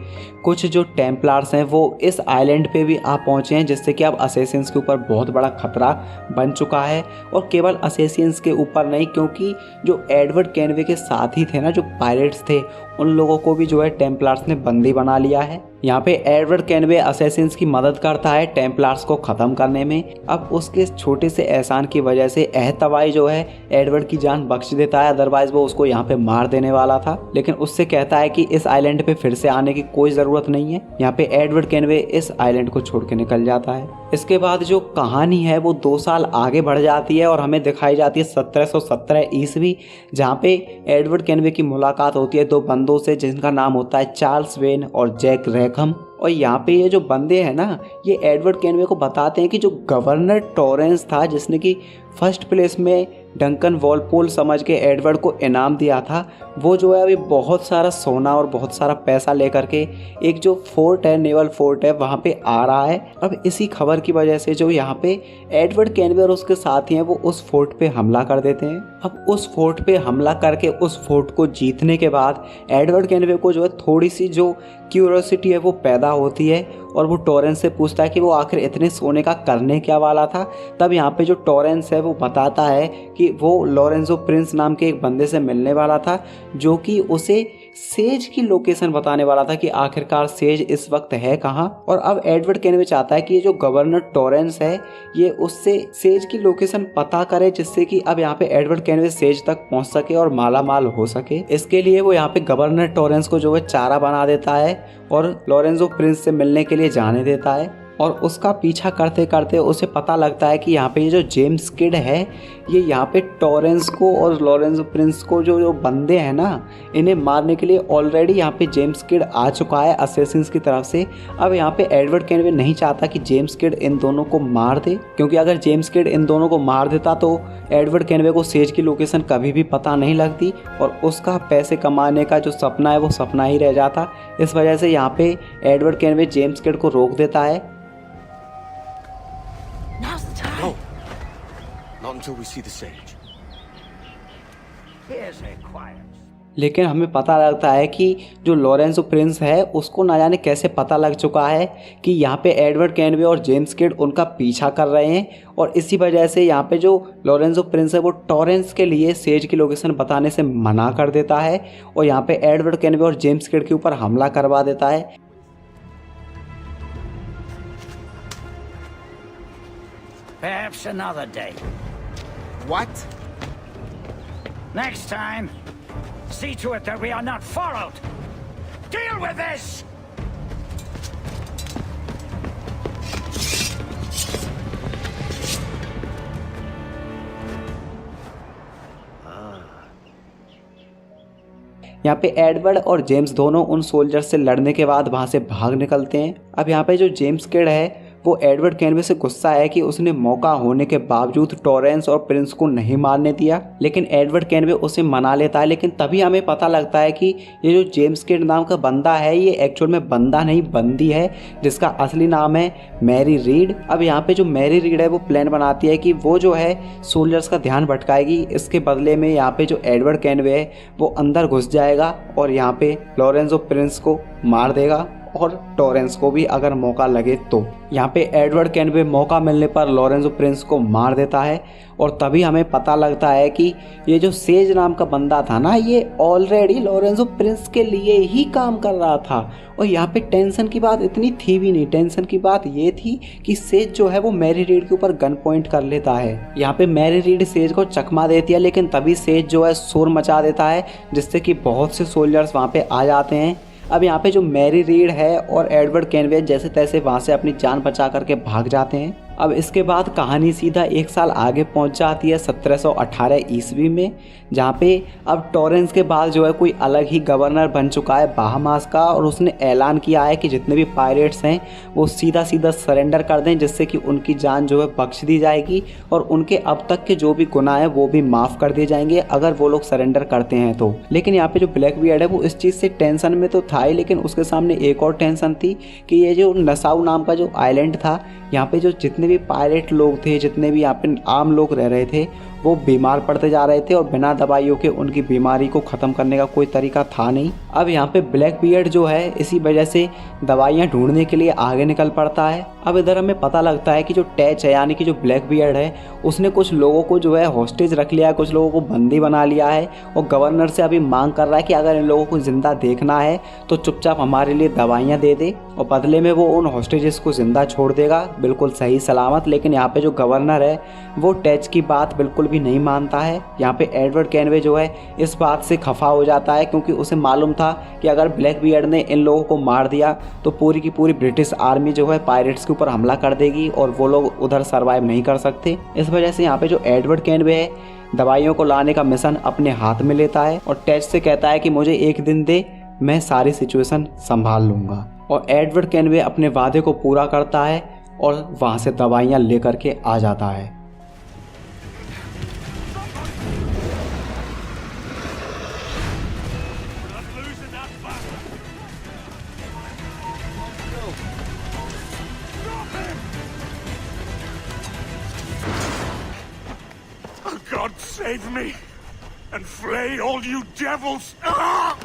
कुछ जो टेम्पलार्स हैं वो इस आइलैंड पे भी आ पहुँचे हैं, जिससे कि अब असैसिन्स के ऊपर बहुत बड़ा खतरा बन चुका है। और केवल असैसिन्स के ऊपर नहीं, क्योंकि जो एडवर्ड कैनवे के साथी थे ना, जो पायरेट्स थे, उन लोगों को भी जो है टेम्पलार्स ने बंदी बना लिया है। यहाँ पे एडवर्ड कैनवे असैसिन्स की मदद करता है टेम्पलार्स को ख़त्म करने में। अब उसके छोटे से एहसान की वजह से एहतवाई जो है एडवर्ड की जान बख्श देता है, अदरवाइज वो उसको यहाँ पे मार देने वाला था, लेकिन उससे कहता है कि इस आइलैंड पे फिर से आने की कोई ज़रूरत नहीं है। यहाँ पे एडवर्ड कैनवे इस आइलैंड को छोड़ के निकल जाता है। इसके बाद जो कहानी है वो 2 साल आगे बढ़ जाती है और हमें दिखाई जाती है 1717 ईस्वी, जहाँ पे एडवर्ड कैनवे की मुलाकात होती है 2 बंदों से जिनका नाम होता है चार्ल्स वेन और जैक रैकहम। और यहाँ पे ये जो बंदे हैं ना, ये एडवर्ड कैनवे को बताते हैं कि जो गवर्नर टॉरेंस था जिसने कि फर्स्ट प्लेस में डंकन वॉलपोल समझ के एडवर्ड को इनाम दिया था, वो जो है अभी बहुत सारा सोना और बहुत सारा पैसा लेकर के एक जो फोर्ट है, नेवल फोर्ट है, वहाँ पे आ रहा है। अब इसी खबर की वजह से जो यहाँ पे एडवर्ड कैनवे और उसके साथी हैं वो उस फोर्ट पे हमला कर देते हैं। अब उस फोर्ट पे हमला करके उस फोर्ट को जीतने के बाद एडवर्ड कैनवे को जो है थोड़ी सी जो क्यूरियोसिटी है वो पैदा होती है और वो टॉरेंस से पूछता है कि वो आखिर इतने सोने का करने क्या वाला था। तब यहाँ पे जो टॉरेंस है वो बताता है कि वो लॉरेंजो प्रिंस नाम के एक बंदे से मिलने वाला था जो कि उसे सेज की लोकेशन बताने वाला था कि आखिरकार सेज इस वक्त है कहाँ। और अब एडवर्ड कैनवे चाहता है कि ये जो गवर्नर टॉरेंस है ये उससे सेज की लोकेशन पता करे, जिससे कि अब यहाँ पे एडवर्ड कैनवे सेज तक पहुँच सके और माला माल हो सके। इसके लिए वो यहाँ पे गवर्नर टॉरेंस को जो है चारा बना देता है और लॉरेंजो प्रिंस से मिलने के लिए जाने देता है। और उसका पीछा करते करते उसे पता लगता है कि यहाँ पे ये जो जेम्स किड है ये यहाँ पे टॉरेंस को और लॉरेंजो प्रिंस को जो बंदे हैं ना, इन्हें मारने के लिए ऑलरेडी यहाँ पे जेम्स किड आ चुका है असैसिन्स की तरफ से। अब यहाँ पे एडवर्ड कैनवे नहीं चाहता कि जेम्स किड इन दोनों को मार दे, क्योंकि अगर जेम्स किड इन दोनों को मार देता तो एडवर्ड कैनवे को सेज की लोकेशन कभी भी पता नहीं लगती और उसका पैसे कमाने का जो सपना है वो सपना ही रह जाता। इस वजह से यहाँ पे एडवर्ड कैनवे जेम्स किड को रोक देता है। No. Not until we see the sage. Here's a quiet. लेकिन हमें पता लगता है कि जो लॉरेंजो प्रिंस है उसको ना जाने कैसे पता लग चुका है कि यहाँ पे एडवर्ड कैनवे और जेम्स किड उनका पीछा कर रहे हैं और इसी वजह से यहाँ पे जो लॉरेंजो प्रिंस है वो टॉरेंस के लिए सेज की लोकेशन बताने से मना कर देता है और यहाँ पे एडवर्ड कैनवे और जेम्स किड के ऊपर हमला करवा देता है। Perhaps another day. What? Next time, see to it that we are not followed. Deal with this! यहाँ पे एडवर्ड और जेम्स दोनों उन सोल्जर से लड़ने के बाद वहाँ से भाग निकलते हैं। अब यहाँ पे जो जेम्स किड है वो एडवर्ड कैनवे से गुस्सा है कि उसने मौका होने के बावजूद टॉरेंस और प्रिंस को नहीं मारने दिया, लेकिन एडवर्ड कैनवे उसे मना लेता है। लेकिन तभी हमें पता लगता है कि ये जो जेम्स किड नाम का बंदा है ये एक्चुअल में बंदा नहीं बंदी है, जिसका असली नाम है मैरी रीड। अब यहाँ पे जो मैरी रीड है वो प्लान बनाती है कि वो जो है सोल्जर्स का ध्यान भटकाएगी। इसके बदले में यहाँ पे जो एडवर्ड कैनवे है वो अंदर घुस जाएगा और यहाँ पे लॉरेंजो प्रिंस को मार देगा और टॉरेंस को भी अगर मौका लगे तो। यहाँ पे एडवर्ड कैनवे मौका मिलने पर लॉरेंजो प्रिंस को मार देता है और तभी हमें पता लगता है कि ये जो सेज नाम का बंदा था ना ये ऑलरेडी लॉरेंजो प्रिंस के लिए ही काम कर रहा था। और यहाँ पे टेंशन की बात इतनी थी भी नहीं, टेंशन की बात ये थी कि सेज जो है वो मैरी रीड के ऊपर गन पॉइंट कर लेता है। यहाँ पे मैरी रीड सेज को चकमा देती है, लेकिन तभी सेज जो है शोर मचा देता है जिससे कि बहुत से सोल्जर्स वहाँ पे आ जाते हैं। अब यहाँ पे जो मैरी रीड है और एडवर्ड कैनवे जैसे तैसे वहाँ से अपनी जान बचा करके भाग जाते हैं। अब इसके बाद कहानी सीधा 1 साल आगे पहुँच जाती है 1718 ईस्वी में, जहाँ पे अब टॉरेंस के बाद जो है कोई अलग ही गवर्नर बन चुका है बाहामास का और उसने ऐलान किया है कि जितने भी पायरेट्स हैं वो सीधा सीधा सरेंडर कर दें, जिससे कि उनकी जान जो है बख्श दी जाएगी और उनके अब तक के जो भी गुनाह हैं वो भी माफ़ कर दिए जाएंगे अगर वो लोग सरेंडर करते हैं तो। लेकिन यहाँ पे जो ब्लैक बियर्ड है वो इस चीज़ से टेंशन में तो था ही, लेकिन उसके सामने एक और टेंशन थी कि ये जो नसाउ नाम का जो आइलैंड था यहाँ पे जो जितने भी पायरेट लोग थे, जितने भी यहाँ पे आम लोग रह रहे थे, वो बीमार पड़ते जा रहे थे और बिना दवाइयों के उनकी बीमारी को ख़त्म करने का कोई तरीका था नहीं। अब यहाँ पे ब्लैक बियर्ड जो है इसी वजह से दवाइयाँ ढूंढने के लिए आगे निकल पड़ता है। अब इधर हमें पता लगता है कि जो टैच है यानी कि जो ब्लैक बियर्ड है उसने कुछ लोगों को जो है हॉस्टेज रख लिया है, कुछ लोगों को बंदी बना लिया है और गवर्नर से अभी मांग कर रहा है कि अगर इन लोगों को जिंदा देखना है तो चुपचाप हमारे लिए दवाइयाँ दे दे और बदले में वो उन हॉस्टेजेस को जिंदा छोड़ देगा बिल्कुल सही सलामत। लेकिन यहाँ पे जो गवर्नर है वो टैच की बात बिल्कुल भी नहीं मानता है। यहाँ पे एडवर्ड कैनवे जो है इस बात से खफा हो जाता है क्योंकि उसे मालूम था कि अगर ब्लैक बियर्ड ने इन लोगों को मार दिया तो पूरी की पूरी ब्रिटिश आर्मी जो है पायरेट्स के ऊपर हमला कर देगी और वो लोग उधर सर्वाइव नहीं कर सकते। इस वजह से यहाँ पे जो एडवर्ड कैनवे है दवाइयों को लाने का मिशन अपने हाथ में लेता है और टैच से कहता है कि मुझे एक दिन दे, मैं सारी सिचुएशन संभाल लूँगा। और एडवर्ड कैनवे अपने वादे को पूरा करता है और वहाँ से दवाइयाँ लेकर के आ जाता है। God save me and flay all you devils! Ah!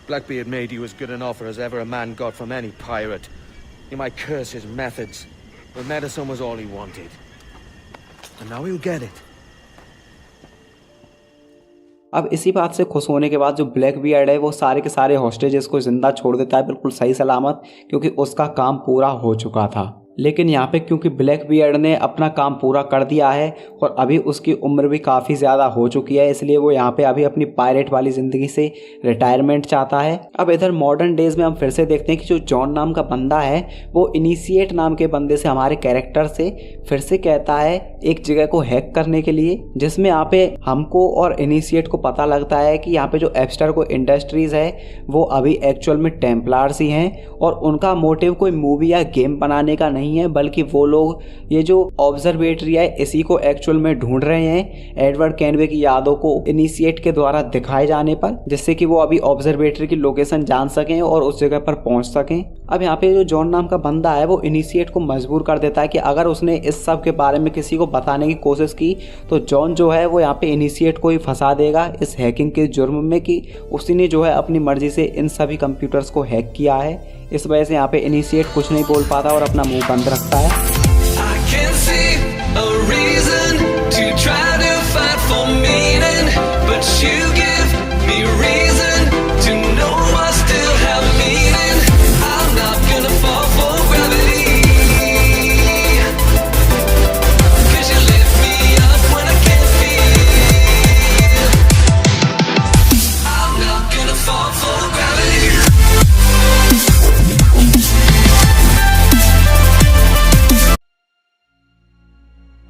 Blackbeard made you as good an offer as ever a man got from any pirate. You might curse his methods, but medicine was all he wanted. And now he'll get it. अब इसी बात से खुश होने के बाद जो black beard है वो सारे के सारे हॉस्टेजेस को जिंदा छोड़ देता है बिल्कुल सही सलामत, क्योंकि उसका काम पूरा हो चुका था। लेकिन यहाँ पे क्योंकि ब्लैक बियर्ड ने अपना काम पूरा कर दिया है और अभी उसकी उम्र भी काफ़ी ज़्यादा हो चुकी है, इसलिए वो यहाँ पे अभी अपनी पायरेट वाली ज़िंदगी से रिटायरमेंट चाहता है। अब इधर मॉडर्न डेज में हम फिर से देखते हैं कि जो जॉन नाम का बंदा है वो इनिशिएट नाम के बंदे से, हमारे कैरेक्टर से फिर से कहता है एक जगह को हैक करने के लिए, जिसमें यहाँ पे हमको और इनिशिएट को पता लगता है कि यहाँ पे जो एब्स्टरगो इंडस्ट्रीज़ है वो अभी एक्चुअल में टेम्पलार्स ही हैं और उनका मोटिव कोई मूवी या गेम बनाने का नहीं है, बल्कि वो लोग ये जो ऑब्जर्वेटरी है इसी को एक्चुअल में ढूंढ रहे हैं एडवर्ड कैनवे की यादों को इनिशिएट के द्वारा दिखाए जाने पर, जिससे कि वो अभी ऑब्जर्वेटरी की लोकेशन जान सकें और उस जगह पर पहुंच सकें। अब यहाँ पे जो जॉन नाम का बंदा है वो इनिशिएट को मजबूर कर देता है कि अगर उसने इस सब के बारे में किसी को बताने की कोशिश की तो जॉन जो है वो यहाँ पे इनिशिएट को ही फंसा देगा इस हैकिंग के जुर्म में कि उसी ने जो है अपनी मर्जी से इन सभी कंप्यूटर्स को हैक किया है। इस वजह से यहाँ पे इनिशिएट कुछ नहीं बोल पाता और अपना मुंह बंद रखता है।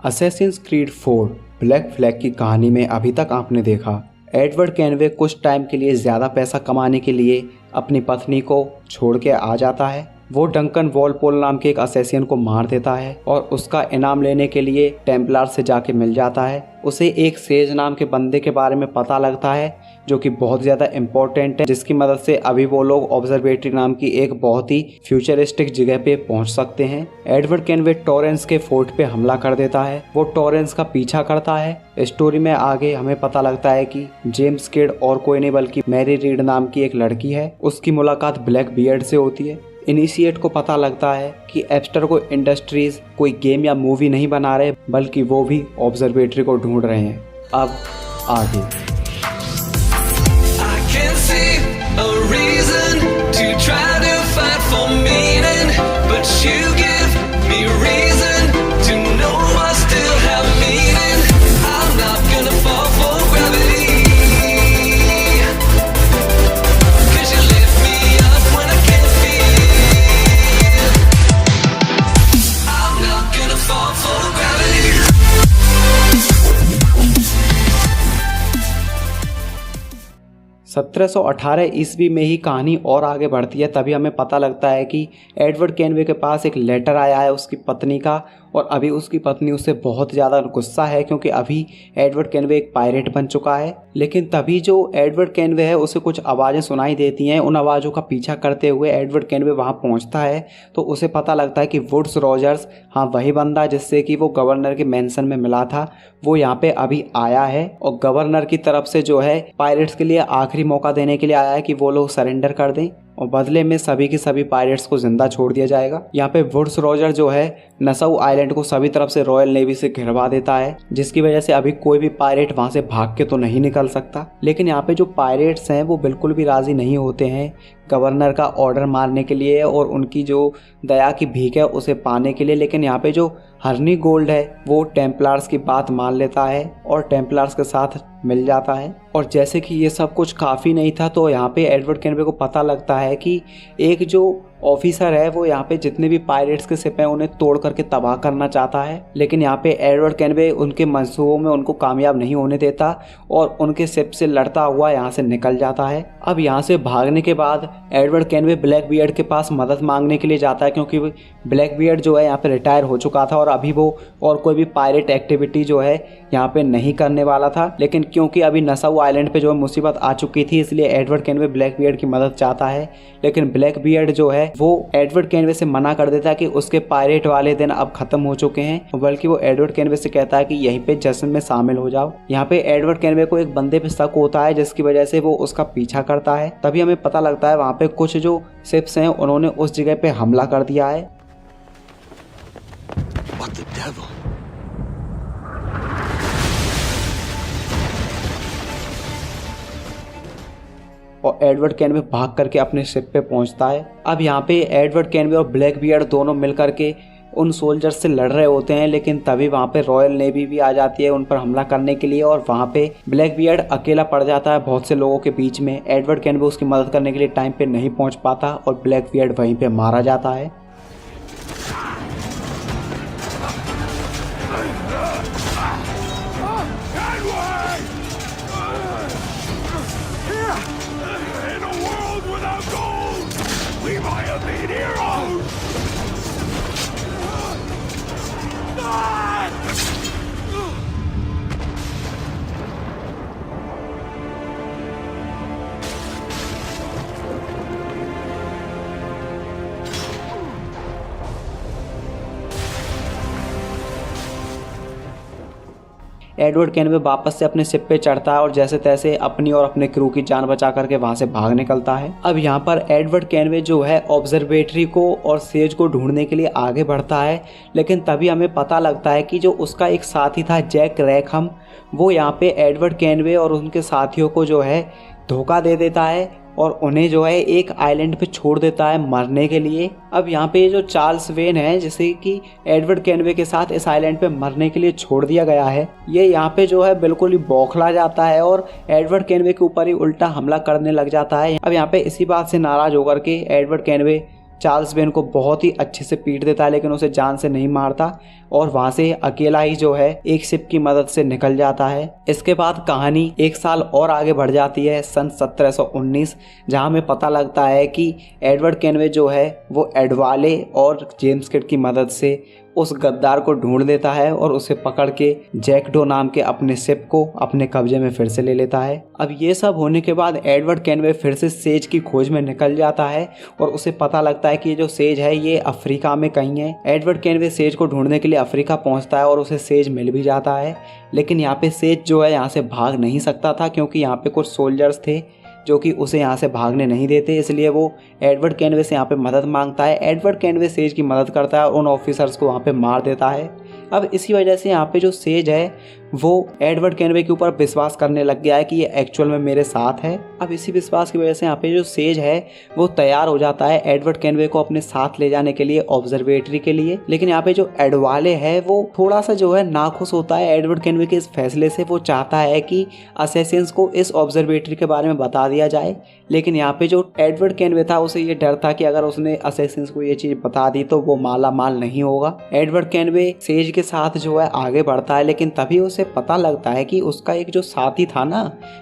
असैसिन्स क्रीड 4 ब्लैक फ्लैग की कहानी में अभी तक आपने देखा एडवर्ड कैनवे कुछ टाइम के लिए ज़्यादा पैसा कमाने के लिए अपनी पत्नी को छोड़ के आ जाता है। वो डंकन वॉलपोल नाम के एक असैसिन को मार देता है और उसका इनाम लेने के लिए टेम्पलार से जाके मिल जाता है। उसे एक सेज नाम के बंदे के बारे में पता लगता है जो कि बहुत ज़्यादा इम्पोर्टेंट है, जिसकी मदद से अभी वो लोग ऑब्जर्वेटरी नाम की एक बहुत ही फ्यूचरिस्टिक जगह पे पहुंच सकते हैं। एडवर्ड कैनवे टॉरेंस के फोर्ट पे हमला कर देता है, वो टॉरेंस का पीछा करता है। स्टोरी में आगे हमें पता लगता है कि जेम्स किड और कोई नहीं बल्कि मैरी रीड नाम की एक लड़की है, उसकी मुलाकात ब्लैक बियर्ड से होती है। इनिशिएट को पता लगता है कि एब्स्टरगो इंडस्ट्रीज कोई गेम या मूवी नहीं बना रहे बल्कि वो भी ऑब्जर्वेटरी को ढूंढ रहे हैं। अब आगे सत्रह 1718 ईस्वी में ही कहानी और आगे बढ़ती है। तभी हमें पता लगता है कि एडवर्ड कैनवे के पास एक लेटर आया है उसकी पत्नी का, और अभी उसकी पत्नी उससे बहुत ज़्यादा गुस्सा है क्योंकि अभी एडवर्ड कैनवे एक पायरेट बन चुका है। लेकिन तभी जो एडवर्ड कैनवे है उसे कुछ आवाज़ें सुनाई देती हैं। उन आवाज़ों का पीछा करते हुए एडवर्ड कैनवे वहाँ पहुँचता है तो उसे पता लगता है कि वुड्स रॉजर्स, हाँ वही बंदा जिससे कि वो गवर्नर के मैंसन में मिला था, वो यहाँ पे अभी आया है और गवर्नर की तरफ से जो है पायरेट्स के लिए आखिरी मौका देने के लिए आया है कि वो लोग सरेंडर कर दें और बदले में सभी के सभी पायरेट्स को जिंदा छोड़ दिया जाएगा। यहाँ पे वुड्स रॉजर जो है नसाउ आइलैंड को सभी तरफ से रॉयल नेवी से घिरवा देता है, जिसकी वजह से अभी कोई भी पायरेट वहां से भाग के तो नहीं निकल सकता। लेकिन यहाँ पे जो पायरेट्स हैं वो बिल्कुल भी राजी नहीं होते हैं गवर्नर का ऑर्डर मारने के लिए और उनकी जो दया की भीख है उसे पाने के लिए। लेकिन यहाँ पे जो हर्नी गोल्ड है वो टेम्पलार्स की बात मान लेता है और टेम्पलार्स के साथ मिल जाता है। और जैसे कि ये सब कुछ काफ़ी नहीं था तो यहाँ पे एडवर्ड कैनवे को पता लगता है कि एक जो ऑफिसर है वो यहाँ पे जितने भी पायरेट्स के शिप हैं उन्हें तोड़ करके तबाह करना चाहता है। लेकिन यहाँ पे एडवर्ड कैनवे उनके मंसूबों में उनको कामयाब नहीं होने देता और उनके शिप से लड़ता हुआ यहाँ से निकल जाता है। अब यहाँ से भागने के बाद एडवर्ड कैनवे ब्लैक बियर्ड के पास मदद मांगने के लिए जाता है क्योंकि ब्लैक बियर्ड जो है यहाँ पे रिटायर हो चुका था और अभी वो और कोई भी पायरेट एक्टिविटी जो है यहाँ पे नहीं करने वाला था। लेकिन क्योंकि अभी नसाउ आइलैंड पे जो है मुसीबत आ चुकी थी इसलिए एडवर्ड कैनवे ब्लैक बियर्ड की मदद चाहता है। लेकिन ब्लैक बियर्ड जो है वो एडवर्ड कैनवे से मना कर देता है कि उसके पायरेट वाले दिन अब खत्म हो चुके हैं, बल्कि वो एडवर्ड कैनवे से कहता है कि यहीं पे जश्न में शामिल हो जाओ। यहाँ पे एडवर्ड कैनवे को एक बंदे पे शक होता है जिसकी वजह से वो उसका पीछा करता है। तभी हमें पता लगता है वहाँ पे कुछ जो शिप्स हैं उन्होंने उस जगह पे हमला कर दिया है। What the devil? और एडवर्ड कैनवे भाग करके अपने शिप पे पहुंचता है। अब यहाँ पे एडवर्ड कैनवे और ब्लैक बियर्ड दोनों मिल करके उन सोल्जर्स से लड़ रहे होते हैं। लेकिन तभी वहाँ पे रॉयल नेवी भी आ जाती है उन पर हमला करने के लिए और वहाँ पे ब्लैक बियर्ड अकेला पड़ जाता है बहुत से लोगों के बीच में। एडवर्ड कैनवे उसकी मदद करने के लिए टाइम पे नहीं पहुँच पाता और ब्लैक बियर्ड वहीं पे मारा जाता है। In a world without gold, we might have been heroes! Edward Kenway वापस से अपने शिप पे चढ़ता है और जैसे तैसे अपनी और अपने क्रू की जान बचा करके वहां से भाग निकलता है। अब यहाँ पर एडवर्ड कैनवे जो है ऑब्जर्वेटरी को और सेज को ढूंढने के लिए आगे बढ़ता है। लेकिन तभी हमें पता लगता है कि जो उसका एक साथी था जैक रैकहम, वो यहाँ पे एडवर्ड कैनवे और उनके साथियों को जो है धोखा दे देता है और उन्हें जो है एक आइलैंड पे छोड़ देता है मरने के लिए। अब यहाँ पे जो चार्ल्स वेन है जिसे कि एडवर्ड कैनवे के साथ इस आइलैंड पे मरने के लिए छोड़ दिया गया है, ये यहाँ पे जो है बिल्कुल ही बौखला जाता है और एडवर्ड कैनवे के ऊपर ही उल्टा हमला करने लग जाता है। अब यहाँ पे इसी बात से नाराज होकर के एडवर्ड कैनवे चार्ल्स वेन को बहुत ही अच्छे से पीट देता है लेकिन उसे जान से नहीं मारता और वहां से अकेला ही जो है एक शिप की मदद से निकल जाता है। इसके बाद कहानी एक साल और आगे बढ़ जाती है सन 1719, जहां हमें पता लगता है कि एडवर्ड कैनवे जो है वो एडवाले और जेम्स किड की मदद से उस गद्दार को ढूंढ लेता है और उसे पकड़ के जैकडो नाम के अपने शिप को अपने कब्जे में फिर से ले लेता है। अब ये सब होने के बाद एडवर्ड कैनवे फिर से सेज की खोज में निकल जाता है और उसे पता लगता है कि ये जो सेज है ये अफ्रीका में कहीं है। एडवर्ड कैनवे सेज को ढूंढने के लिए अफ्रीका पहुंचता है और उसे सेज मिल भी जाता है। लेकिन यहाँ पे सेज जो है यहाँ से भाग नहीं सकता था क्योंकि यहाँ पे कुछ सोल्जर्स थे जो कि उसे यहाँ से भागने नहीं देते, इसलिए वो एडवर्ड कैनवे से यहाँ पे मदद मांगता है। एडवर्ड कैनवे सेज की मदद करता है और उन ऑफिसर्स को वहाँ पे मार देता है। अब इसी वजह से यहाँ पे जो सेज है वो एडवर्ड कैनवे के ऊपर विश्वास करने लग गया है कि ये एक्चुअल में मेरे साथ है। अब इसी विश्वास की वजह से यहाँ पे जो सेज है वो तैयार हो जाता है एडवर्ड कैनवे को अपने साथ ले जाने के लिए ऑब्जर्वेटरी के लिए। लेकिन यहाँ पे जो एडवाले है वो थोड़ा सा जो है नाखुश होता है एडवर्ड कैनवे के इस फैसले से। वो चाहता है कि असैसिन्स को इस ऑब्जर्वेटरी के बारे में बता दिया जाए। लेकिन यहाँ पे जो एडवर्ड कैनवे था उसे ये डर था कि अगर उसने असैसिन्स को ये चीज बता दी तो वो माला माल नहीं होगा। एडवर्ड कैनवे सेज के साथ जो है आगे बढ़ता है लेकिन तभी उसे पता लगता है कि उसका एक जो साथी था ना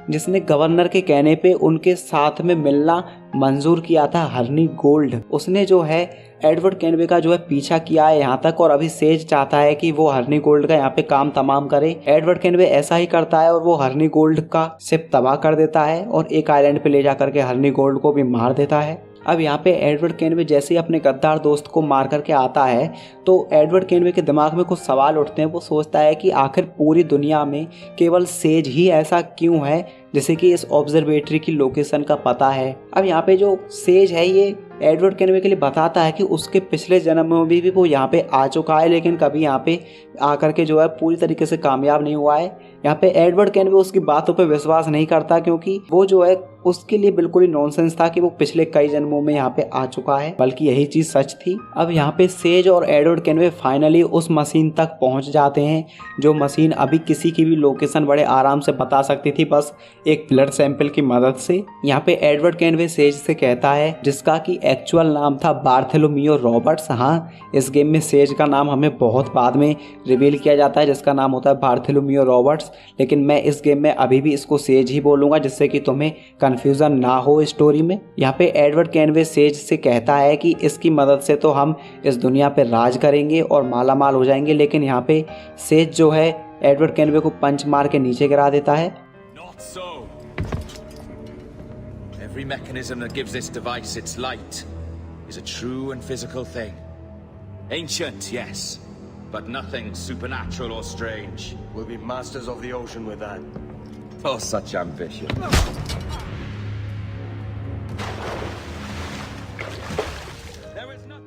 जिसने गवर्नर के कहने पे उनके साथ में मिलना मंजूर किया था हर्नी गोल्ड, उसने जो है एडवर्ड कैनवे का जो है पीछा किया है यहाँ तक, और अभी सेज चाहता है कि वो हर्नी गोल्ड का यहाँ पे काम तमाम करे। एडवर्ड कैनवे ऐसा ही करता है और वो हर्नी गोल्ड का शिप तबाह कर देता है और एक आइलैंड पे ले जा करके हर्नी गोल्ड को भी मार देता है। अब यहाँ पे एडवर्ड कैनवे जैसे ही अपने गद्दार दोस्त को मार करके आता है तो एडवर्ड कैनवे के दिमाग में कुछ सवाल उठते हैं। वो सोचता है कि आखिर पूरी दुनिया में केवल सेज ही ऐसा क्यों है जैसे कि इस ऑब्जर्वेटरी की लोकेशन का पता है। अब यहाँ पे जो सेज है ये एडवर्ड कैनवे के लिए बताता है कि उसके पिछले जन्म में भी वो यहाँ पे आ चुका है, लेकिन कभी यहाँ पे आकर के जो है पूरी तरीके से कामयाब नहीं हुआ है। यहाँ पे एडवर्ड कैनवे उसकी बातों पे विश्वास नहीं करता क्योंकि वो जो है उसके लिए बिल्कुल ही नॉनसेंस था कि वो पिछले कई जन्मों में यहाँ पे आ चुका है, बल्कि यही चीज सच थी। अब यहाँ पे सेज और एडवर्ड कैनवे फाइनली उस मशीन तक पहुँच जाते हैं जो मशीन अभी किसी की भी लोकेशन बड़े आराम से बता सकती थी बस एक ब्लड सैंपल की मदद से। यहाँ पे एडवर्ड कैनवे सेज से कहता है, जिसका कि एक्चुअल नाम था बार्थोलोमियो रॉबर्ट्स। हाँ, इस गेम में सेज का नाम हमें बहुत बाद में रिवील किया जाता है जिसका नाम होता है बार्थोलोमियो रॉबर्ट्स, लेकिन मैं इस गेम में अभी भी इसको सेज ही बोलूँगा जिससे कि तुम्हें कंफ्यूजन ना हो स्टोरी में। यहाँ पे एडवर्ड कैनवे सेज से कहता है कि इसकी मदद से तो हम इस दुनिया पे राज करेंगे और मालामाल हो जाएंगे, लेकिन यहाँ पे सेज जो है एडवर्ड कैनवे को पंच मार के नीचे गिरा देता है। Not so. Every mechanism that gives this device its light is a true and physical thing. Ancient, yes, but nothing supernatural or strange. We'll be masters of the ocean with that. Oh, such ambition.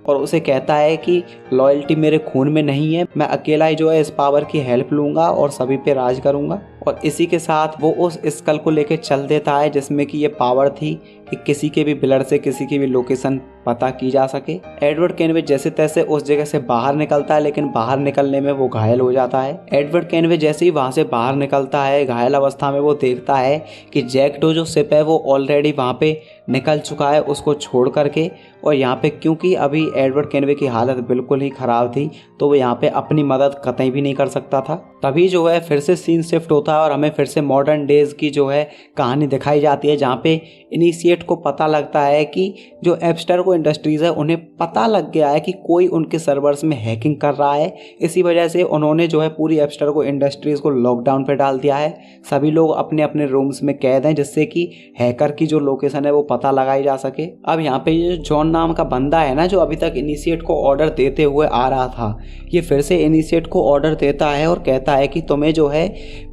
और उसे कहता है कि loyalty मेरे खून में नहीं है, मैं अकेला ही जो है इस पावर की हेल्प लूंगा और सभी पे राज करूंगा। और इसी के साथ वो उस स्कल को लेके चल देता है जिसमें कि ये पावर थी कि किसी के भी ब्लड से किसी की भी लोकेशन पता की जा सके। एडवर्ड कैनवे जैसे तैसे उस जगह से बाहर निकलता है, लेकिन बाहर निकलने में वो घायल हो जाता है। एडवर्ड कैनवे जैसे ही वहां से बाहर निकलता है घायल अवस्था में, वो देखता है कि जैकडो जो शिप है वो ऑलरेडी वहां पे निकल चुका है उसको छोड़ करके। और यहाँ पे क्योंकि अभी एडवर्ड कैनवे की हालत बिल्कुल ही खराब थी तो वो यहाँ पे अपनी मदद कतई भी नहीं कर सकता था। तभी जो है फिर से सीन शिफ्ट होता है और हमें फिर से मॉडर्न डेज की जो है कहानी दिखाई जाती है, जहाँ पे इनिशिएट को पता लगता है कि जो एब्स्टर्गो इंडस्ट्रीज है उन्हें पता लग गया है कि कोई उनके सर्वर्स में हैकिंग कर रहा है। इसी वजह से उन्होंने जो है पूरी एब्स्टर्गो इंडस्ट्रीज को लॉकडाउन पे डाल दिया है। सभी लोग अपने अपने रूम्स में कैद हैं जिससे कि हैकर की जो लोकेशन है वो पता लगाई जा सके। अब यहाँ पे ये जॉन नाम का बंदा है ना जो अभी तक इनिशिएट को ऑर्डर देते हुए आ रहा था, ये फिर से इनिशिएट को ऑर्डर देता है और कहता है कि तुम्हें जो है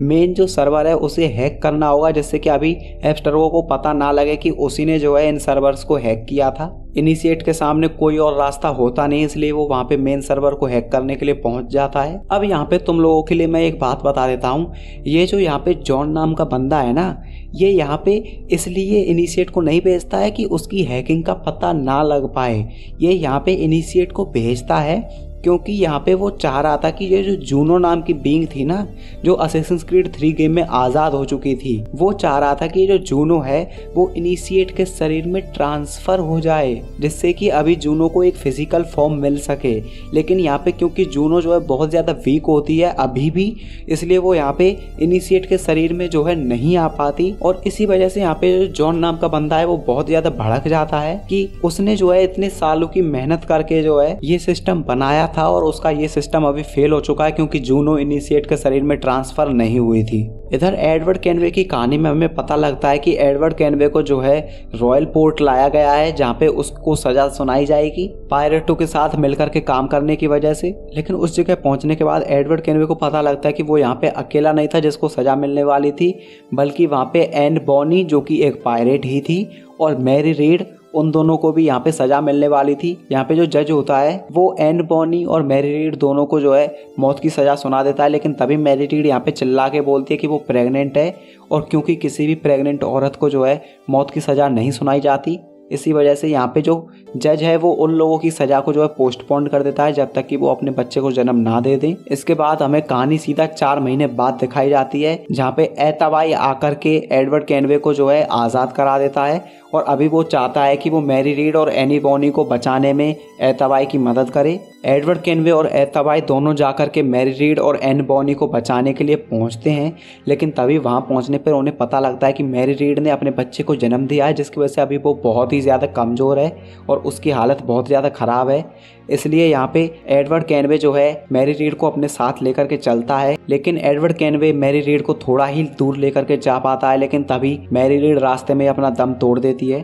मेन जो सर्वर है उसे हैक करना होगा जिससे कि अभी एब्स्टर्गो को पता ना लगे कि उसी ने जो है इन सर्वर्स को हैक किया था। इनिशिएट के सामने कोई और रास्ता होता नहीं, इसलिए वो वहाँ पे मेन सर्वर को हैक करने के लिए पहुंच जाता है। अब यहाँ पे तुम लोगों के लिए मैं एक बात बता देता हूँ, ये जो यहाँ पे जॉन नाम का बंदा है ना, ये यहाँ पे इसलिए इनिशिएट को नहीं भेजता है कि उसकी हैकिंग का पता ना लग पाए, ये यहाँ पे इनिशिएट को भेजता है क्योंकि यहाँ पे वो चाह रहा था कि ये जो जूनो नाम की बीइंग थी ना जो असैसिन्स क्रीड 3 गेम में आज़ाद हो चुकी थी, वो चाह रहा था कि ये जो जूनो है वो इनिशिएट के शरीर में ट्रांसफ़र हो जाए जिससे कि अभी जूनो को एक फिजिकल फॉर्म मिल सके। लेकिन यहाँ पे क्योंकि जूनो जो है बहुत ज़्यादा वीक होती है अभी भी, इसलिए वो यहाँ पे इनिशिएट के शरीर में जो है नहीं आ पाती। और इसी वजह से यहाँ पे जॉन नाम का बंदा है वो बहुत ज़्यादा भड़क जाता है कि उसने जो है इतने सालों की मेहनत करके जो है ये सिस्टम बनाया था और उसका ये सिस्टम अभी फेल हो चुका है क्योंकि जूनो इनिशिएट के शरीर में ट्रांसफर नहीं हुई थी। इधर एडवर्ड कैनवे की कहानी में हमें पता लगता है कि एडवर्ड कैनवे को जो है रॉयल पोर्ट लाया गया है जहाँ पे उसको सजा सुनाई जाएगी पायरेटों के साथ मिलकर के काम करने की वजह से। लेकिन उस जगह पहुंचने के बाद एडवर्ड कैनवे को पता लगता है कि वो यहाँ पे अकेला नहीं था जिसको सजा मिलने वाली थी, बल्कि वहाँ पे एन बॉनी जो कि एक पायरेट ही थी और मैरी रीड, उन दोनों को भी यहाँ पे सजा मिलने वाली थी। यहाँ पे जो जज होता है वो एन बॉनी और मैरी रीड दोनों को जो है मौत की सजा सुना देता है, लेकिन तभी मैरी रीड यहाँ पे चिल्ला के बोलती है कि वो प्रेग्नेंट है और क्योंकि किसी भी प्रेग्नेंट औरत को जो है मौत की सजा नहीं सुनाई जाती, इसी वजह से यहाँ पे जो जज है वो उन लोगों की सजा को जो है पोस्टपोन कर देता है जब तक कि वो अपने बच्चे को जन्म ना दे दें। इसके बाद हमें कहानी सीधा 4 महीने बाद दिखाई जाती है जहाँ पे एतबाई आकर के एडवर्ड कैनवे को जो है आज़ाद करा देता है और अभी वो चाहता है कि वो मैरी रीड और एनी बॉनी को बचाने में एतवाई की मदद करे। एडवर्ड केनवे और एतवाई दोनों जाकर के मैरी रीड और एन बॉनी को बचाने के लिए पहुंचते हैं, लेकिन तभी वहां पहुंचने पर उन्हें पता लगता है कि मैरी रीड ने अपने बच्चे को जन्म दिया है, जिसकी वजह से अभी वो बहुत ही ज़्यादा कमज़ोर है और उसकी हालत बहुत ज़्यादा ख़राब है। इसलिए यहाँ पे एडवर्ड केनवे जो है मैरी रीड को अपने साथ लेकर के चलता है, लेकिन एडवर्ड केनवे मैरी रीड को थोड़ा ही दूर लेकर के जा पाता है, लेकिन तभी मैरी रीड रास्ते में अपना दम तोड़ देती है।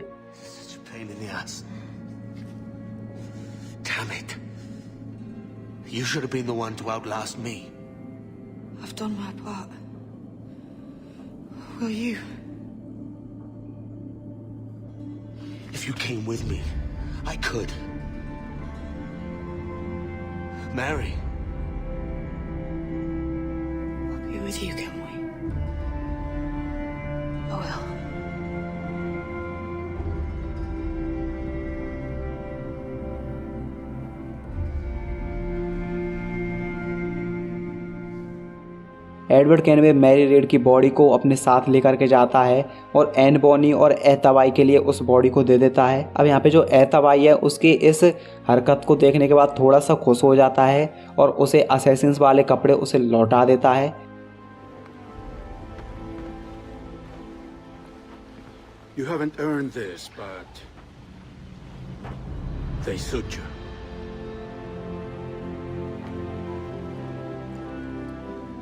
Damn it. You should have been the one to outlast me. I've done my part. Will you? If you came with me, I could. Mary. I'll be with you, can we? I will. Edward Kenway Mary Read की body को अपने साथ लेकर के जाता है और N Bonnie और एतवाई के लिए उस बॉडी को दे देता है। अब यहाँ पे जो एतवाई है उसकी इस हरकत को देखने के बाद थोड़ा सा खुश हो जाता है और उसे असैसिन्स वाले कपड़े उसे लौटा देता है। You haven't earned this, but they suit you.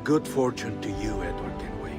Good fortune to you, Edward Kenway.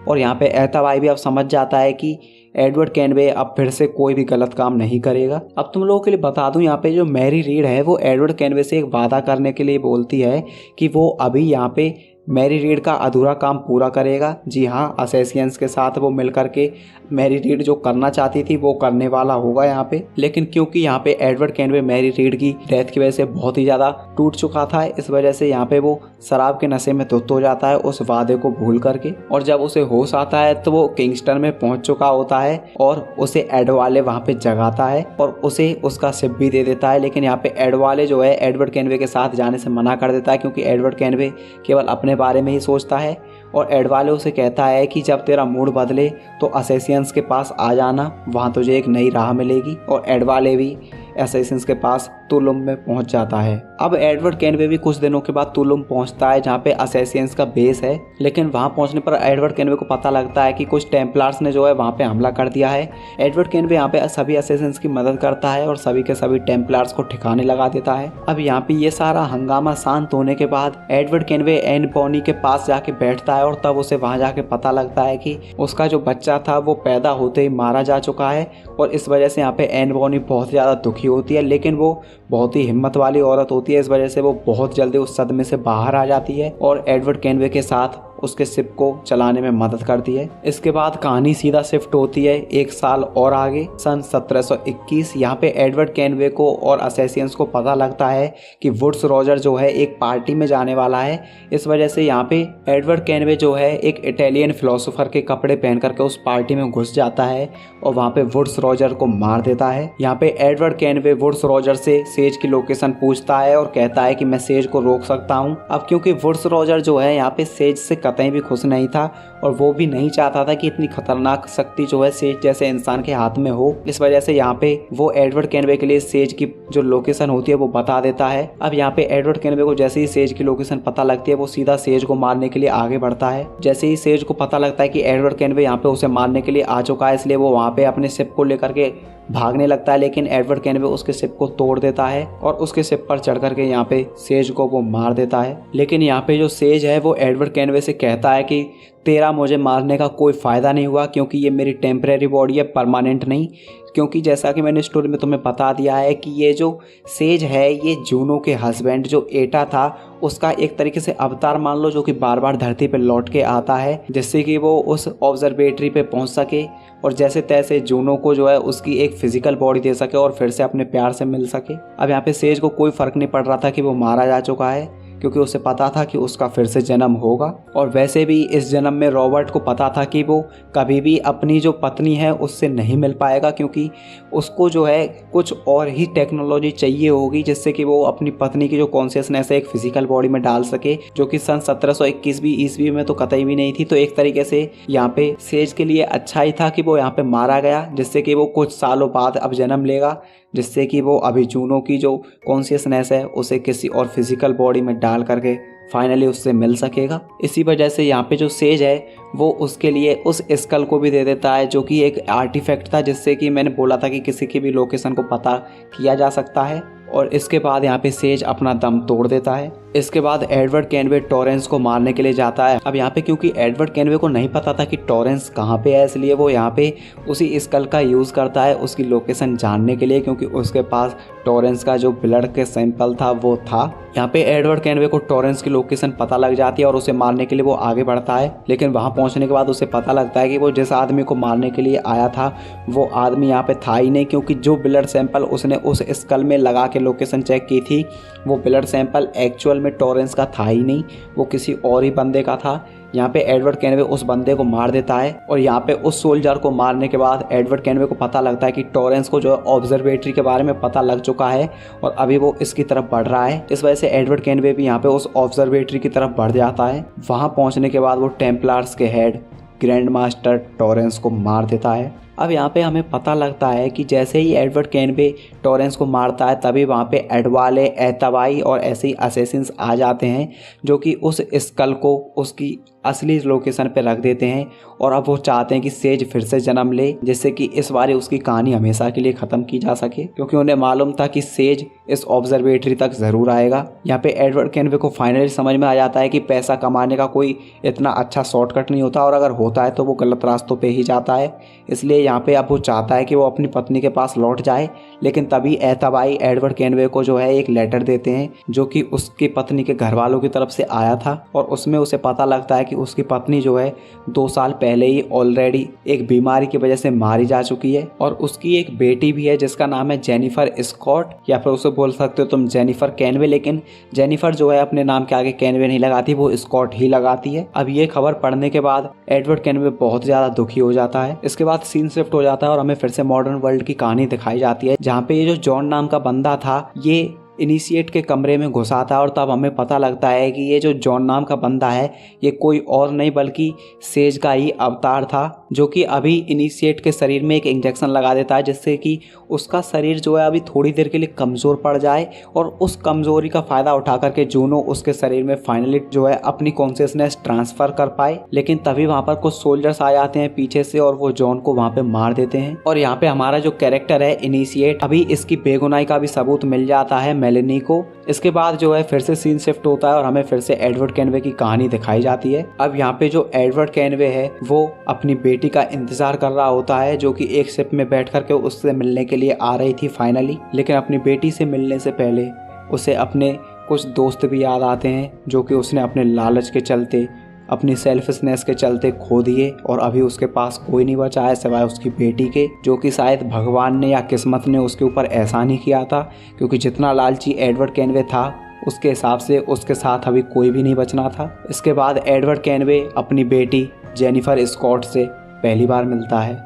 और यहाँ पे एतवाई भी अब समझ जाता है कि एडवर्ड केनवे अब फिर से कोई भी गलत काम नहीं करेगा। अब तुम लोगों के लिए बता दूं, यहाँ पे जो मैरी रीड है वो एडवर्ड केनवे से एक वादा करने के लिए बोलती है कि वो अभी यहाँ पे मैरी रीड का अधूरा काम पूरा करेगा। जी हाँ, असैसियंस के साथ वो मिलकर के मैरी रीड जो करना चाहती थी वो करने वाला होगा यहाँ पे, लेकिन क्योंकि यहाँ पे एडवर्ड केनवे मैरी रीड की डेथ की वजह से बहुत ही ज़्यादा टूट चुका था, इस वजह से यहाँ पे वो शराब के नशे में धुत हो जाता है उस वादे को भूल करके। और जब उसे होश आता है तो वो किंगस्टन में पहुँच चुका होता है और उसे एडवाले वहाँ पे जगाता है और उसे उसका शिप भी दे देता है। लेकिन यहाँ पे एडवाले जो है एडवर्ड केनवे के साथ जाने से मना कर देता है, क्योंकि एडवर्ड केनवे केवल अपने बारे में ही सोचता है। और एडवाले उसे कहता है कि जब तेरा मूड बदले तो असैसियंस के पास आ जाना, वहाँ तुझे एक नई राह मिलेगी। और एडवाले भी असैसियंस के पास तुलुम में पहुंच जाता है। अब एडवर्ड केनवे भी कुछ दिनों के बाद तुलुम पहुंचता है जहाँ पे असैसियंस का बेस है, लेकिन वहाँ पहुंचने पर एडवर्ड केनवे को पता लगता है कि कुछ टेम्पलार्स ने जो है वहाँ पे हमला कर दिया है। एडवर्ड केनवे यहाँ पे सभी असैसियंस की मदद करता है और सभी के सभी टेम्पलार्स को ठिकाने लगा देता है। अब यहाँ पे ये सारा हंगामा शांत होने के बाद एडवर्ड केनवे एन बॉनी के पास जाके बैठता है और तब उसे वहाँ जाके पता लगता है कि उसका जो बच्चा था वो पैदा होते ही मारा जा चुका है। और इस वजह से यहाँ पे एन बॉनी बहुत ज़्यादा दुखी होती है, लेकिन वो बहुत ही हिम्मत वाली औरत होती है, इस वजह से वो बहुत जल्दी उस सदमे से बाहर आ जाती है और एडवर्ड केनवे के साथ उसके शिप को चलाने में मदद करती है। इसके बाद कहानी सीधा शिफ्ट होती है एक साल और आगे, सन 1721। यहाँ पे एडवर्ड केनवे को और असैसियंस को पता लगता है कि वुड्स रॉजर जो है एक पार्टी में जाने वाला है। इस वजह से यहाँ पे एडवर्ड केनवे जो है एक इटालियन फिलोसोफर के कपड़े पहन करके उस पार्टी में घुस जाता है और वहाँ पे वुड्स रॉजर को मार देता है। यहाँ पे एडवर्ड केनवे वुड्स रॉजर से सेज की लोकेशन पूछता है और कहता है कि मैं सेज को रोक सकता हूँ। अब क्योंकि वुड्स रॉजर जो है यहाँ पे सेज से कतई भी खुश नहीं था और वो भी नहीं चाहता था कि इतनी खतरनाक शक्ति जो है सेज जैसे इंसान के हाथ में हो, इस वजह से यहाँ पे वो एडवर्ड केनवे के लिए सेज की जो लोकेशन होती है वो बता देता है। अब यहाँ पे एडवर्ड केनवे को जैसे ही सेज की लोकेशन पता लगती है वो सीधा सेज को मारने के लिए आगे बढ़ता है। जैसे ही सेज को पता लगता है कि एडवर्ड केनवे यहाँ पे उसे मारने के लिए आ चुका है, इसलिए वो वहाँ पे अपने शिप को लेकर के भागने लगता है, लेकिन एडवर्ड केनवे उसके शिप को तोड़ देता है और उसके शिप पर चढ़ करके यहाँ पे सेज को वो मार देता है। लेकिन यहाँ पे जो सेज है वो एडवर्ड केनवे से कहता है कि तेरा मुझे मारने का कोई फ़ायदा नहीं हुआ, क्योंकि ये मेरी टेम्परेरी बॉडी है, परमानेंट नहीं। क्योंकि जैसा कि मैंने स्टोरी में तुम्हें बता दिया है कि ये जो सेज है ये जूनो के हस्बैंड जो एटा था उसका एक तरीके से अवतार मान लो, जो कि बार बार धरती पे लौट के आता है जिससे कि वो उस ऑब्जर्वेटरी पे पहुंच सके और जैसे तैसे जूनो को जो है उसकी एक फिजिकल बॉडी दे सके और फिर से अपने प्यार से मिल सके। अब यहाँ पे सेज को कोई फ़र्क नहीं पड़ रहा था कि वो मारा जा चुका है, क्योंकि उसे पता था कि उसका फिर से जन्म होगा। और वैसे भी इस जन्म में रॉबर्ट को पता था कि वो कभी भी अपनी जो पत्नी है उससे नहीं मिल पाएगा, क्योंकि उसको जो है कुछ और ही टेक्नोलॉजी चाहिए होगी जिससे कि वो अपनी पत्नी की जो कॉन्शियसनेस है एक फिजिकल बॉडी में डाल सके, जो कि सन 1721 ईस्वी में तो कतई भी नहीं थी। तो एक तरीके से यहाँ पे सेज के लिए अच्छा ही था कि वो यहाँ पे मारा गया, जिससे कि वो कुछ सालों बाद अब जन्म लेगा, जिससे कि वो अभी जूनो की जो कॉन्शियसनेस है उसे किसी और फिजिकल बॉडी में डाल करके फाइनली उससे मिल सकेगा। इसी वजह से यहाँ पे जो सेज है वो उसके लिए उस स्कल को भी दे देता है, जो कि एक आर्टिफैक्ट था, जिससे कि मैंने बोला था कि किसी की भी लोकेशन को पता किया जा सकता है। और इसके बाद यहाँ पे सेज अपना दम तोड़ देता है। इसके बाद एडवर्ड कैनवे टॉरेंस को मारने के लिए जाता है। अब यहाँ पे क्योंकि एडवर्ड कैनवे को नहीं पता था कि टॉरेंस कहाँ पे है, इसलिए वो यहाँ पे उसी स्कल का यूज़ करता है उसकी लोकेशन जानने के लिए, क्योंकि उसके पास टॉरेंस का जो ब्लड के सैंपल था वो था। यहाँ पे एडवर्ड कैनवे को टॉरेंस की लोकेशन पता लग जाती है और उसे मारने के लिए वो आगे बढ़ता है, लेकिन वहाँ पहुँचने के बाद उसे पता लगता है कि वो जिस आदमी को मारने के लिए आया था वो आदमी यहाँ पे था ही नहीं, क्योंकि जो ब्लड सैंपल उसने उस स्कल में लगा के लोकेशन चेक की थी वो ब्लड सैंपल एक्चुअल में टॉरेंस का था ही नहीं, वो किसी और ही बंदे का था। यहाँ पे एडवर्ड कैनवे उस बंदे को मार देता है और यहाँ पे उस सोल्जर को मारने के बाद एडवर्ड कैनवे को पता लगता है कि टॉरेंस को जो ऑब्जर्वेटरी के बारे में पता लग चुका है और अभी वो इसकी तरफ बढ़ रहा है। इस वजह से एडवर्ड कैनवे भी यहाँ पे उस ऑब्जर्वेटरी की तरफ बढ़ जाता है। वहाँ पहुँचने के बाद वो टेम्पलार्स के हेड ग्रैंड मास्टर टॉरेंस को मार देता है। अब यहाँ पे हमें पता लगता है कि जैसे ही एडवर्ड कैनवे टॉरेंस को मारता है तभी वहाँ पे एडवाले, एतबाई और ऐसे ही असेसिन्स आ जाते हैं, जो कि उस स्कल को उसकी असली लोकेशन पे रख देते हैं। और अब वो चाहते हैं कि सेज फिर से जन्म ले, जिससे कि इस बार उसकी कहानी हमेशा के लिए ख़त्म की जा सके, क्योंकि उन्हें मालूम था कि सेज इस ऑब्जर्वेटरी तक ज़रूर आएगा। यहाँ पे एडवर्ड कैनवे को फाइनली समझ में आ जाता है कि पैसा कमाने का कोई इतना अच्छा शॉर्टकट नहीं होता, और अगर होता है तो वो गलत रास्तों पे ही जाता है। इसलिए यहाँ पे अब वो चाहता है कि वो अपनी पत्नी के पास लौट जाए, लेकिन तभी एतबाई एडवर्ड कैनवे को जो है एक लेटर देते हैं जो कि उसकी पत्नी के घर वालों की तरफ से आया था, और उसमें उसे पता लगता है कि उसकी पत्नी जो है 2 साल पहले ही ऑलरेडी एक बीमारी की वजह से मारी जा चुकी है, और उसकी एक बेटी भी है जिसका नाम है जेनिफर स्कॉट, या फिर उसे बोल सकते हो तुम जेनिफर कैनवे, लेकिन जेनिफर जो है अपने नाम के आगे कैनवे नहीं लगाती, वो स्कॉट ही लगाती है। अब ये खबर पढ़ने के बाद एडवर्ड कैनवे बहुत ज़्यादा दुखी हो जाता है। इसके बाद सीन शिफ्ट हो जाता है और हमें फिर से मॉडर्न वर्ल्ड की कहानी दिखाई जाती है, जहाँ पे ये जो जॉन नाम का बंदा था ये इनिशिएट के कमरे में घुसा था, और तब हमें पता लगता है कि ये जो जॉन नाम का बंदा है ये कोई और नहीं बल्कि सेज का ही अवतार था, जो कि अभी इनिशिएट के शरीर में एक इंजेक्शन लगा देता है जिससे कि उसका शरीर जो है अभी थोड़ी देर के लिए कमज़ोर पड़ जाए, और उस कमज़ोरी का फ़ायदा उठा करके जूनो उसके शरीर में फाइनली जो है अपनी कॉन्शियसनेस ट्रांसफ़र कर पाए। लेकिन तभी वहाँ पर कुछ सोल्जर्स आ जाते हैं पीछे से और वो जॉन को वहाँ पे मार देते हैं। और यहाँ पे हमारा जो कैरेक्टर है इनिशिएट, अभी इसकी बेगुनाही का भी सबूत मिल जाता है मेलेनी को। इसके बाद जो है फिर से सीन शिफ्ट होता है और हमें फिर से एडवर्ड कैनवे की कहानी दिखाई जाती है। अब यहाँ पे जो एडवर्ड कैनवे है वो अपनी बेटी का इंतजार कर रहा होता है, जो कि एक शिप में बैठ करके उससे मिलने के लिए आ रही थी फाइनली। लेकिन अपनी बेटी से मिलने से पहले उसे अपने कुछ दोस्त भी याद आते हैं, जो कि उसने अपने लालच के चलते, अपनी सेल्फिशनेस के चलते खो दिए, और अभी उसके पास कोई नहीं बचा है सिवाय उसकी बेटी के, जो कि शायद भगवान ने या किस्मत ने उसके ऊपर एहसान ही किया था, क्योंकि जितना लालची एडवर्ड कैनवे था उसके हिसाब से उसके साथ अभी कोई भी नहीं बचना था। इसके बाद एडवर्ड कैनवे अपनी बेटी जेनिफर स्कॉट से पहली बार मिलता है।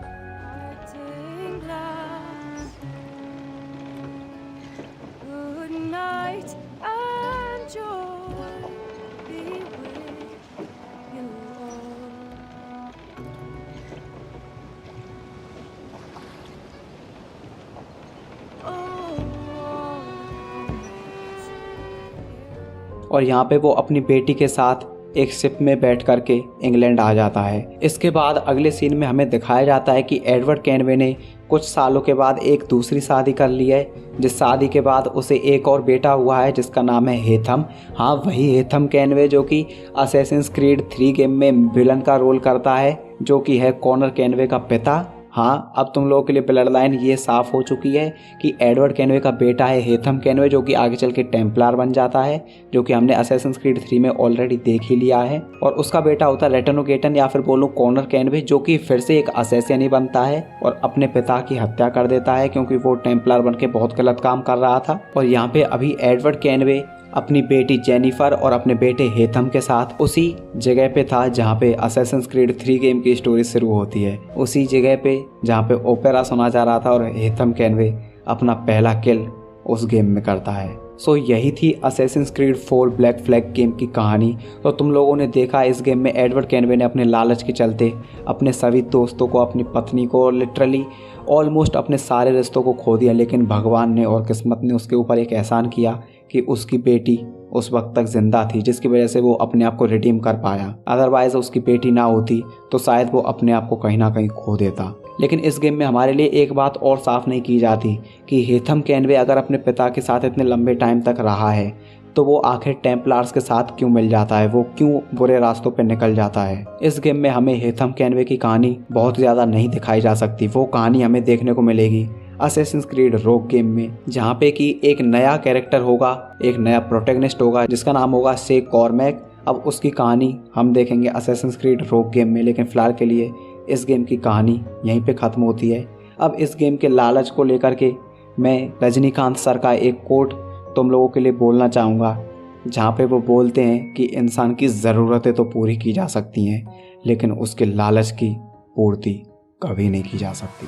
और यहाँ पे वो अपनी बेटी के साथ एक शिप में बैठ करके इंग्लैंड आ जाता है। इसके बाद अगले सीन में हमें दिखाया जाता है कि एडवर्ड कैनवे ने कुछ सालों के बाद एक दूसरी शादी कर ली है, जिस शादी के बाद उसे एक और बेटा हुआ है जिसका नाम है हेथम। हाँ, वही हेथम कैनवे जो कि असैसिन्स क्रीड 3 गेम में विलन का रोल करता है, जो कि है कॉनर कैनवे का पिता। हाँ, अब तुम लोगों के लिए ब्लड लाइन ये साफ हो चुकी है कि एडवर्ड कैनवे का बेटा है हेथम कैनवे, जो कि आगे चल के टेम्पलार बन जाता है, जो कि हमने असैसिन्स क्रीड 3 में ऑलरेडी देख ही लिया है। और उसका बेटा होता है रेटनोगेटन या फिर बोलूँ कॉनर कैनवे, जो कि फिर से एक असैसिन ही बनता है और अपने पिता की हत्या कर देता है, क्योंकि वो टेम्पलार बन के बहुत गलत काम कर रहा था। और यहाँ पे अभी एडवर्ड कैनवे अपनी बेटी जेनिफर और अपने बेटे हेथम के साथ उसी जगह पे था जहाँ पे असैसिन्स क्रीड 3 गेम की स्टोरी शुरू होती है, उसी जगह पे जहाँ पे ओपेरा सुना जा रहा था और हेथम कैनवे अपना पहला किल उस गेम में करता है। सो यही थी Assassin's creed 4 black flag game की कहानी। तो तुम लोगों ने देखा इस गेम में एडवर्ड कैनवे ने अपने लालच के चलते अपने सभी दोस्तों को, अपनी पत्नी को, लिटरली ऑलमोस्ट अपने सारे रिश्तों को खो दिया, लेकिन भगवान ने और किस्मत ने उसके ऊपर एक एहसान किया कि उसकी बेटी उस वक्त तक जिंदा थी, जिसकी वजह से वो अपने आप को रिडीम कर पाया। अदरवाइज उसकी बेटी ना होती तो शायद वो अपने आप को कहीं ना कहीं खो देता। लेकिन इस गेम में हमारे लिए एक बात और साफ नहीं की जाती कि हेथम कैनवे अगर अपने पिता के साथ इतने लंबे टाइम तक रहा है तो वो आखिर टेम्पलार्स के साथ क्यों मिल जाता है, वो क्यों बुरे रास्तों पर निकल जाता है। इस गेम में हमें हेथम कैनवे की कहानी बहुत ज़्यादा नहीं दिखाई जा सकती। वो कहानी हमें देखने को मिलेगी असैसिन्स क्रीड रोग गेम में, जहाँ पे कि एक नया कैरेक्टर होगा, एक नया प्रोटैगनिस्ट होगा जिसका नाम होगा से कॉर्मैक। अब उसकी कहानी हम देखेंगे असैसिन्स क्रीड रोग गेम में, लेकिन फ़िलहाल के लिए इस गेम की कहानी यहीं पे ख़त्म होती है। अब इस गेम के लालच को लेकर के मैं रजनीकांत सर का एक कोट तुम लोगों के लिए बोलना चाहूँगा, जहाँ पे वो बोलते हैं कि इंसान की ज़रूरतें तो पूरी की जा सकती हैं लेकिन उसके लालच की पूर्ति कभी नहीं की जा सकती।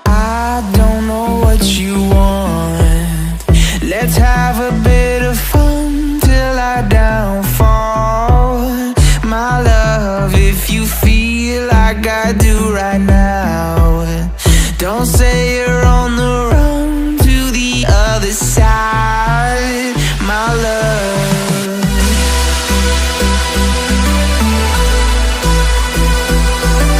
I don't know what you want. Let's have a